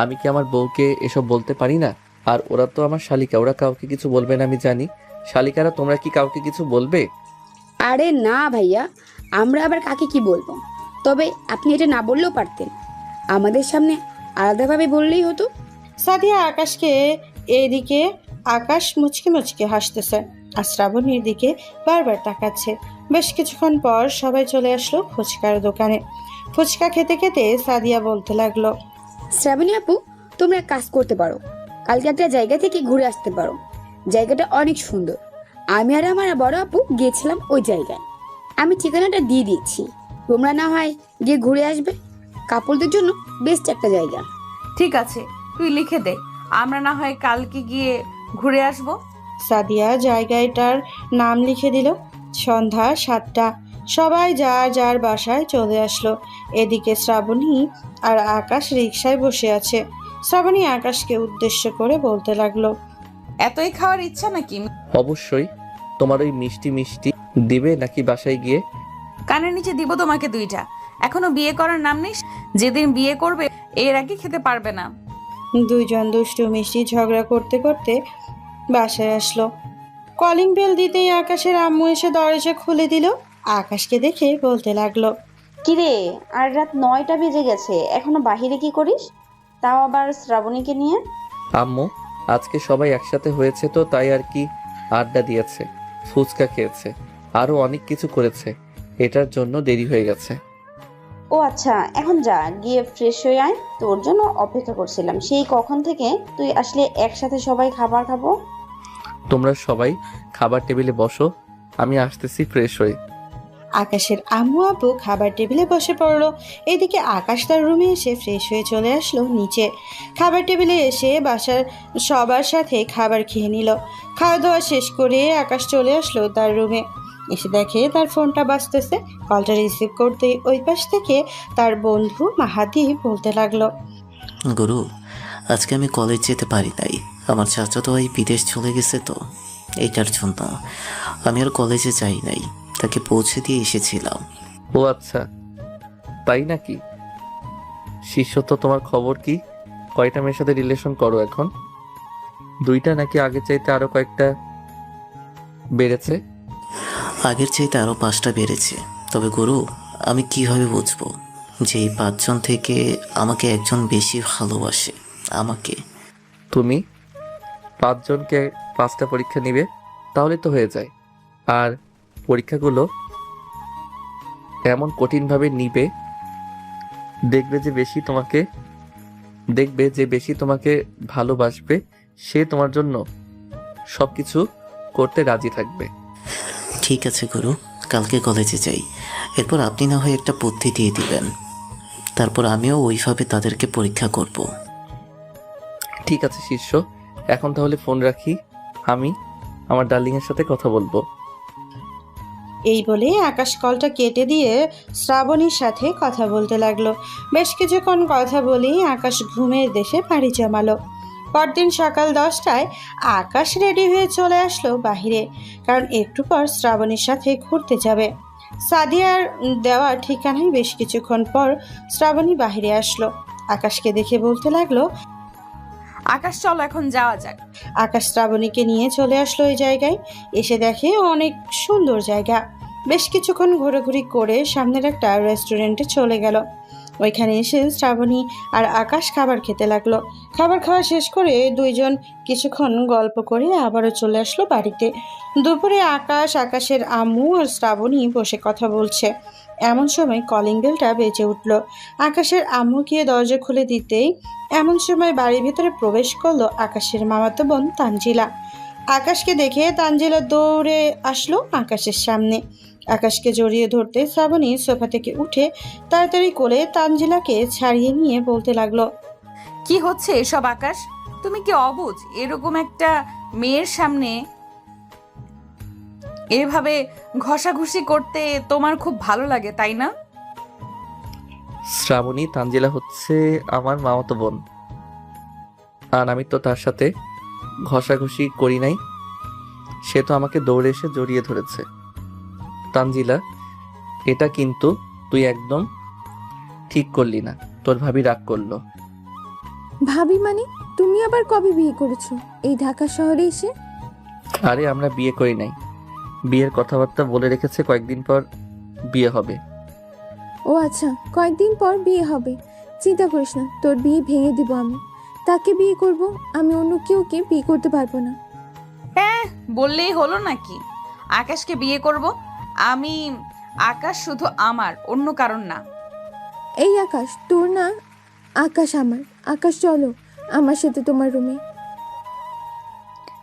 আমি কি আমার বউকে এসব বলতে পারি না? আর ওরা তো আমার শালিকা, ওরা কাউকে কিছু বলবে না আমি জানি। শালিকারা, তোমরা কি কাউকে কিছু বলবে? আরে না ভাইয়া, আমরা আবার কাকে কি বলবো? তবে আপনি এটা না বললেও পারতেন, আমাদের সামনে আলাদাভাবে বললেই হতো। সাদিয়া আকাশকে এইদিকে আকাশ মুচকে মুচকে হাসতেছে আর শ্রাবণীর দিকে বারবার তাকাচ্ছে। বেশ কিছুক্ষণ পর সবাই চলে আসলো ফুচকার দোকানে। ফুচকা খেতে খেতে সাদিয়া বলতে লাগলো, শ্রাবণী আপু, তোমরা এক কাজ করতে পারো, কালকে একটা জায়গা থেকে ঘুরে আসতে পারো। জায়গাটা অনেক সুন্দর। আমি আর আমার বড় আপু গিয়েছিলাম ওই জায়গায়। আমি ঠিকানাটা দিয়ে দিয়েছি, তোমরা না হয় গিয়ে ঘুরে আসবে। কাপড়দের জন্য বেস্ট একটা জায়গা। ঠিক আছে, তুই লিখে দে, আমরা না হয় কালকে গিয়ে ঘুরে আসবো। সাদিয়া জায়গাটার নাম লিখে দিল। সন্ধ্যা 7টা। সবাই যার যার বাসায় চলে আসলো। এদিকে শ্রাবণী আর আকাশ রিকশায় বসে আছে। শ্রাবণী আকাশকে উদ্দেশ্য করে বলতে লাগলো, এতই খাওয়ার ইচ্ছা নাকি? অবশ্যই। তোমার ওই মিষ্টি মিষ্টি দিবে নাকি বাসায় গিয়ে? কানের নিচে দিব তোমাকে 2টা। এখনো বিয়ে করার নাম নেই। যেদিন বিয়ে করবে এর আগে খেতে পারবে না। দুইজন দুষ্টু মিষ্টি ঝগড়া করতে করতে বাসায় আসলো। কলিং বেল দিতেই আকাশের আম্মু এসে দরজা খুলে দিল। আকাশকে দেখে বলতে লাগলো, কিরে, আর রাত 9টা বেজে গেছে, এখনো বাহিরে কি করিস? তাও আবার শ্রাবণীকে নিয়ে? আম্মু, আজকে সবাই একসাথে হয়েছে তো তাই আর কি, আড্ডা দিয়েছে, ফুচকা খেয়েছে, আরো অনেক কিছু করেছে, এটার জন্য দেরি হয়ে গেছে। ও আচ্ছা, এখন যা, গিয়ে ফ্রেশ হয়ে আয়। তোর জন্য অপেক্ষা করছিলাম সেই কখন থেকে। তুই আসলে একসাথে সবাই খাবার খাবো। তোমরা সবাই খাবার টেবিলে বসো, আমি আসতেছি ফ্রেশ হয়ে। আকাশের আম্মু আব্বু খাবার টেবিলে বসে পড়লো। এদিকে আকাশ তার রুমে এসে ফ্রেশ হয়ে চলে আসলো নিচে। খাবার টেবিলে এসে বাসার সবার সাথে খাবার খেয়ে নিল। খাওয়া দাওয়া শেষ করে আকাশ চলে আসলো তার রুমে। এসে দেখে তার ফোনটা বাজতেছে। কলটা রিসিভ করতেই ওই পাশ থেকে তার বন্ধু মাহাদি বলতে লাগলো, গুরু, আজকে আমি কলেজ যেতে পারি নাই। আমার চাচাতো ভাই বিদেশ চলে গেছে তো, এইটার জন্য আমি আর কলেজে যাই নাই, তাকে পৌঁছে দিয়ে এসেছিলাম। ও আচ্ছা, তাই নাকি? শিষ্য তো, তোমার খবর কি? কয়টা মেয়ের সাথে রিলেশন করো এখন? 2টা নাকি আগে চাইতে আরো কয়েকটা বেড়েছে? আগের চাইতে আরও 5টা বেড়েছে। তবে গুরু, আমি কিভাবে বুঝবো যে এই 5 জন থেকে আমাকে একজন বেশি ভালোবাসে? আমাকে তুমি 5 জনকে 5টা পরীক্ষা নিবে, তাহলে তো হয়ে যায়। আর পরীক্ষাগুলো এমন কঠিনভাবে নিবে, দেখবে যে বেশি তোমাকে ভালোবাসবে, সে তোমার জন্য সবকিছু করতে রাজি থাকবে। ঠিক আছে গুরু, কালকে কলেজে যাই, এরপর আপনি না হয় একটা বুদ্ধি দিয়ে দিবেন, তারপর আমিও ওইভাবে তাদেরকে পরীক্ষা করব। ঠিক আছে শিষ্য, এখন তাহলে ফোন রাখি, আমি আমার ডার্লিংয়ের সাথে কথা বলবো। এই বলে আকাশ কলটা কেটে দিয়ে শ্রাবণীর সাথে কথা বলতে লাগলো। বেশ কিছুক্ষণ কথা বলেই আকাশ ঘুমের দেশে পাড়ি জমালো। পরদিন সকাল 10টায় আকাশ রেডি হয়ে চলে আসলো বাহিরে, কারণ একটু পর শ্রাবণীর সাথে ঘুরতে যাবে। সাদিয়ার দেওয়া ঠিকানায় বেশ কিছুক্ষণ পর শ্রাবণী বাহিরে আসলো। আকাশকে দেখে বলতে লাগলো, আকাশ, চলো এখন যাওয়া যাক। আকাশ শ্রাবণীকে নিয়ে চলে আসলো ওই জায়গায়। এসে দেখে অনেক সুন্দর জায়গা। বেশ কিছুক্ষণ ঘোরাঘুরি করে সামনের একটা রেস্টুরেন্টে চলে গেল। ওইখানে এসে শ্রাবণী আর আকাশ খাবার খেতে লাগলো। খাবার খাওয়া শেষ করে দুইজন কিছুক্ষণ গল্প করে আবারও চলে আসলো বাড়িতে। দুপুরে আকাশের আম্মু আর শ্রাবণী বসে কথা বলছে। এমন সময় কলিং বেলটা বেজে উঠল। আকাশের আম্মু গিয়ে দরজা খুলে দিতেই এমন সময় বাড়ির ভিতরে প্রবেশ করলো আকাশের মামাতো বোন তানজিলা। আকাশকে দেখে তানজিলা দৌড়ে আসলো আকাশের সামনে। আকাশকে জড়িয়ে ধরতে শ্রাবণী সোফা থেকে উঠে তাড়াতাড়ি কোলে তানজিলাকে ছাড়িয়ে নিয়ে বলতে লাগলো, কি হচ্ছে এসব আকাশ? তুমি কি অবুঝ? এরকম একটা মেয়ের সামনে এভাবে ঘষাঘষি করতে তোমার খুব ভালো লাগে, তাই না? শ্রাবণী, তানজিলা হচ্ছে আমার মামাতো বোন, আর আমি তো তার সাথে ঘষাঘষি করি নাই। সে তো আমাকে দৌড়ে এসে জড়িয়ে ধরেছে। তানজিলা, এটা কিন্তু তুই একদম ঠিক করলি না। তোর ভাবি রাগ করলো। ভাবি মানে? তুমি আবার কবে বিয়ে করেছো এই ঢাকা শহরে এসে? আরে আমরা বিয়ে করি নাই, বিয়ের কথাবার্তা বলে রেখেছে, কয়েকদিন পর বিয়ে হবে। ও আচ্ছা, কয়েকদিন পর বিয়ে হবে। চিন্তা করিস না, তোর বিয়ে ভেঙে দিব আমি। তাকে বিয়ে করব, আমি অন্য কেউকে বিয়ে করতে পারবো না। হ্যাঁ, বললেই হলো নাকি? আকাশকে বিয়ে করব আমি। আকাশ শুধু আমার, অন্য কারণ না। এই আকাশ তোর না, আকাশ আমার। আকাশ চলো আমার সাথে তোমার রুমে।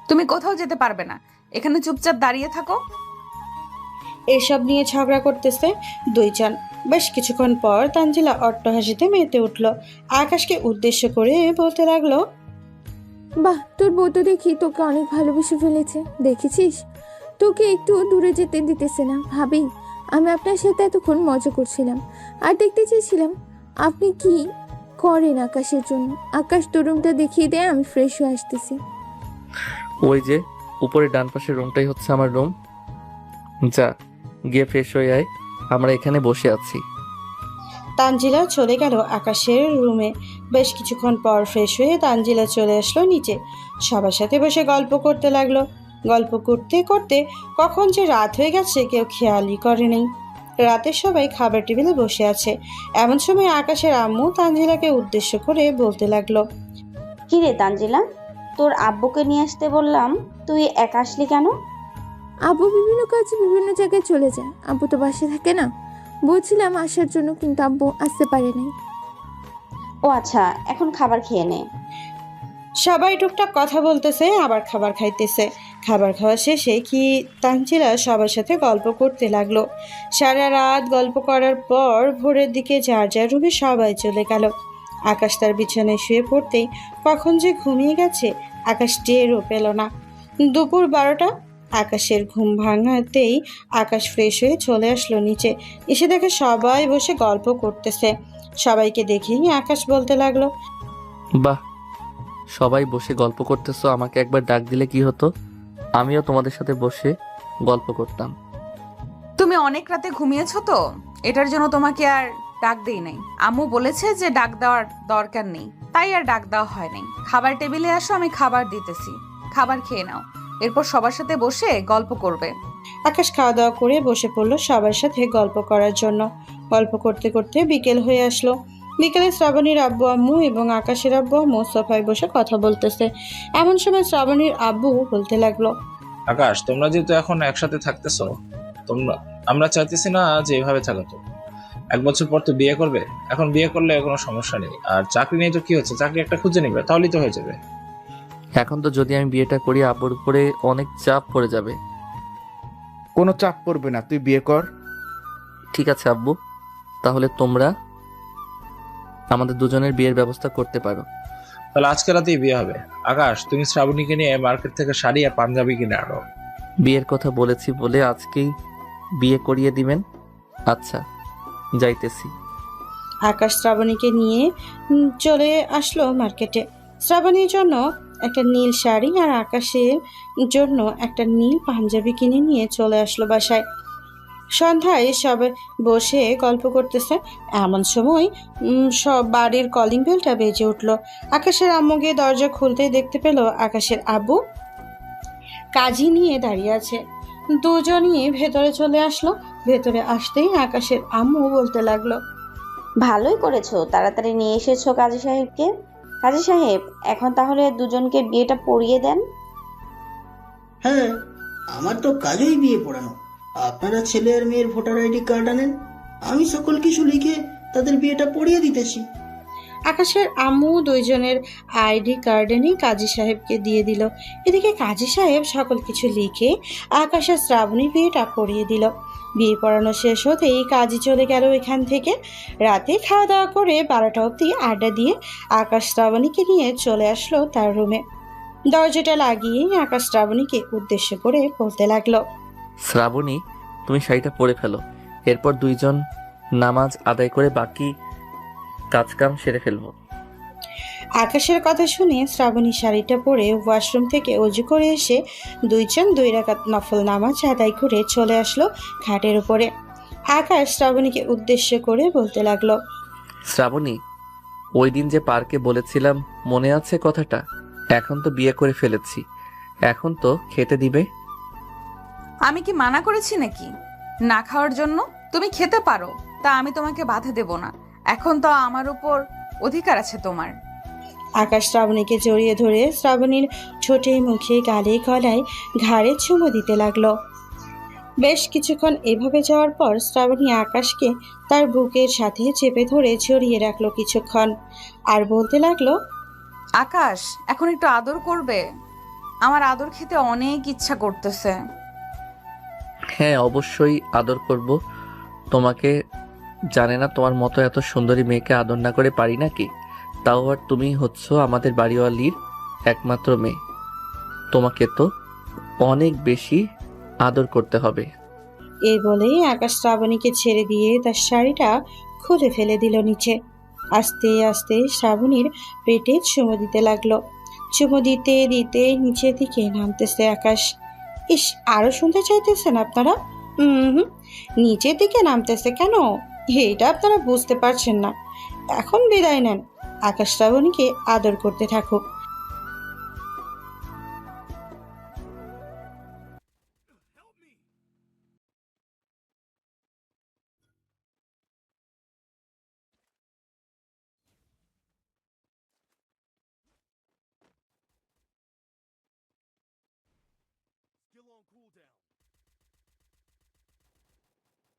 তুমি কোথাও যেতে পারবে না, এখানে চুপচাপ দাঁড়িয়ে থাকো। এসব নিয়ে ঝগড়া করতেছে দুইজন। বেশ কিছুক্ষণ পর তানজিলা অট্টহাসিতে মেতে উঠল। আকাশকে উদ্দেশ্য করে বলতে লাগলো, বাহ, তোর বউ তো দেখি তোকে অনেক ভালোবেসে ফেলেছে। দেখেছিস, তোকে একটু দূরে যেতে দিতেছে না। ভাবি, আমি আপনার সাথে এতক্ষণ মজা করছিলাম আর দেখতে চেয়েছিলাম আপনি কি করেন আকাশের জন্য। আকাশ, তোর রুমটা দেখিয়ে দেয়, আমি ফ্রেশ হয়ে আসতেছি। ওই যে উপরে ডান পাশের রুমটাই হচ্ছে আমার রুম। যা, গিয়ে ফ্রেশ হয়ে আয়, আমরা এখানে বসে আছি। তানজিলা চলে গেল আকাশের রুমে। বেশ কিছুক্ষণ পর ফ্রেশ হয়ে তানজিলা চলে আসলো নিচে। সবার সাথে বসে গল্প করতে লাগলো। গল্প করতে করতে কখন যে রাত হয়ে গেছে কেউ খেয়ালই করেনি। রাতে সবাই খাবার টেবিলে বসে আছে। এমন সময় আকাশের আম্মু তানজিলাকে উদ্দেশ্য করে বলতে লাগলো, কি রে তানজিলা, তোর আব্বুকে নিয়ে আসতে বললাম, তুই একা আসলি কেন? আব্বু বিভিন্ন কাজে বিভিন্ন জায়গায় চলে যায়। আব্বু তো বাসে থাকে না। বলছিলাম আসার জন্য, কিন্তু আব্বু আসতে পারে নাই। ও আচ্ছা, এখন খাবার খেয়ে নে। সবাই টুকটাক কথা বলতেছে, আবার খাবার খাইতেছে। খাবার খাওয়া শেষে কি তানজিলা সবার সাথে গল্প করতে লাগলো। সারা রাত গল্প করার পর ভোরের দিকে যার যার রুমে সবাই চলে গেল। আকাশ তার বিছানায় শুয়ে পড়তেই কখন যে ঘুমিয়ে গেছে আকাশ টেরও পেল না। দুপুর 12টা। আকাশের ঘুম ভাঙাতেই আকাশ ফ্রেশ হয়ে চলে আসলো নিচে। এসে দেখে সবাই বসে গল্প করতেছে। সবাইকে দেখেই আকাশ বলতে লাগলো, বাহ, সবাই বসে গল্প করতেছো, আমাকে একবার ডাক দিলে কি হতো? আমিও তোমাদের সাথে বসে গল্প করতাম। তুমি অনেক রাতে ঘুমিয়েছো তো, এটার জন্য তোমাকে আর ডাক দেই নাই। আম্মু বলেছে যে ডাক দেওয়ার দরকার নেই, তাই আর ডাক দেওয়া হয় নাই। খাবার টেবিলে আসো, আমি খাবার দিতেছি, খাবার খেয়ে নাও, এরপর সবার সাথে বসে গল্প করবে। আকাশ খাওয়া দাওয়া করে বসে পড়লো সবার সাথে গল্প করার জন্য। গল্প করতে করতে বিকেল হয়ে আসলো। বিকেলে শ্রাবণীর আব্বু আম্মু এবং আকাশের আব্বু আম্মু সোফায় বসে কথা বলতেছে। এমন সময় শ্রাবণীর আব্বু বলতে লাগলো, আকাশ, তোমরা যেহেতু এখন একসাথে থাকতেছো, আমরা চাইতেছি না যে এভাবে থাকো। তো 1 বছর পর তো বিয়ে করবে, এখন বিয়ে করলে কোনো সমস্যা নেই। আর চাকরি নেই তো কি হচ্ছে, চাকরি একটা খুঁজে নিবে, তাহলেই তো হয়ে যাবে। এখন তো যদি আমি বিয়েটা করি আব্বুর উপরে অনেক চাপ পড়ে যাবে। কোনো চাপ পড়বে না, তুই বিয়ে কর। ঠিক আছে আব্বু, তাহলে তোমরা আমাদের দুজনের বিয়ের ব্যবস্থা করতে পারো। তাহলে আজকে রাতেই বিয়ে হবে। আকাশ, তুমি শ্রাবণীকে নিয়ে মার্কেট থেকে শাড়ি আর পাঞ্জাবি কিনে আনো। বিয়ের কথা বলেছি বলে আজকেই বিয়ে করিয়ে দিবেন? আচ্ছা, যাইতেছি। আকাশ শ্রাবণীকে নিয়ে চলে আসলো মার্কেটে। শ্রাবণীর জন্য একটা নীল শাড়ি আর আকাশের জন্য একটা নীল পাঞ্জাবি কিনে নিয়ে চলে আসলো বাসায়। সন্ধ্যায় সবাই বসে গল্প করতেছে। এমন সময় সব বাড়ির কলিং বেলটা বেজে উঠলো। আকাশের আম্মু গিয়ে দরজা খুলতেই দেখতে পেল আকাশের আব্বু কাজী নিয়ে দাঁড়িয়ে আছে। দুজনই ভেতরে চলে আসলো। ভেতরে আসতেই আকাশের আম্মু বলতে লাগলো, ভালোই করেছো, তাড়াতাড়ি নিয়ে এসেছো কাজী সাহেবকে। কাজী সাহেব, এখন তাহলে দুজনকে বিয়েটা পড়িয়ে দেন। হ্যাঁ, আমার তো কাজই বিয়ে পড়ানো। আপনারা ছেলে আর মেয়ের ভোটার আইডি কার্ড আনেন, আমি সকল কিছু লিখে তাদের বিয়েটা পড়িয়ে দিতেছি। আকাশের আম্মু দুইজনের আইডি কার্ড এনে কাজী সাহেবকে দিয়ে দিল। এদিকে কাজী সাহেব সকল কিছু লিখে আকাশের শ্রাবণীর বিয়েটা পড়িয়ে দিল। বিয়ে পড়ানো শেষ হতেই কাজে চলে গেল এখান থেকে। রাতে খাওয়া দাওয়া করে 12টা অবধি আড্ডা দিয়ে আকাশ শ্রাবণীকে নিয়ে চলে আসলো তার রুমে। দরজাটা লাগিয়ে আকাশ শ্রাবণীকে উদ্দেশ্য করে বলতে লাগলো, শ্রাবণী, তুমি শাড়িটা পরে ফেলো, এরপর দুইজন নামাজ আদায় করে বাকি কাজকাম সেরে ফেলবো। আকাশের কথা শুনে শ্রাবণী শাড়িটা পরে ওয়াশরুম থেকে অজু করে এসে 2 রাকাত নফল নামাজ আদায় করে চলে আসলো খাটের উপরে। আকাশ শ্রাবণীকে উদ্দেশ্য করে বলতে লাগলো, শ্রাবণী, ওই দিন যে পার্কে বলেছিলাম মনে আছে কথাটা? এখন তো বিয়ে করে ফেলেছি, এখন তো খেতে দিবে। আমি কি মানা করেছি নাকি না খাওয়ার জন্য? তুমি খেতে পারো, তা আমি তোমাকে বাধা দেব না। এখন তো আমার উপর অধিকার আছে তোমার। আকাশ শ্রাবণীকে জড়িয়ে ধরে শ্রাবণীর ঠোঁটে, মুখে, গালে, গলায়, ঘাড়ে চুমু দিতে লাগলো। বেশ কিছুক্ষণ এভাবে যাওয়ার পর শ্রাবণী আকাশকে তার বুকের সাথে চেপে ধরে জড়িয়ে রাখলো কিছুক্ষণ, আর বলতে লাগলো, আকাশ, এখন একটু আদর করবে? আমার আদর খেতে অনেক ইচ্ছা করতেছে। হ্যাঁ, অবশ্যই আদর করব তোমাকে। জানে না তোমার মতো এত সুন্দরী মেয়েকে আদর না করে পারি নাকি? তাও আর তুমি হচ্ছ আমাদের বাড়িওয়ালির একমাত্র মেয়ে, তোমাকে তো অনেক বেশি আদর করতে হবে। এই বলেই আকাশ শ্রাবণীকে ছেড়ে দিয়ে তার শাড়িটা খুলে ফেলে দিল নিচে। আস্তে আস্তে শ্রাবণীর পেটে চুমু দিতে লাগলো। চুমু দিতে দিতে নিচের দিকে নামতেছে আকাশ। ইস, আরো শুনতে চাইতেছেন আপনারা? নিচের দিকে নামতেছে কেন, এটা আপনারা বুঝতে পারছেন না। এখন বিদায় নেন, আকাশ শ্রাবণীকে আদর করতে থাকুক।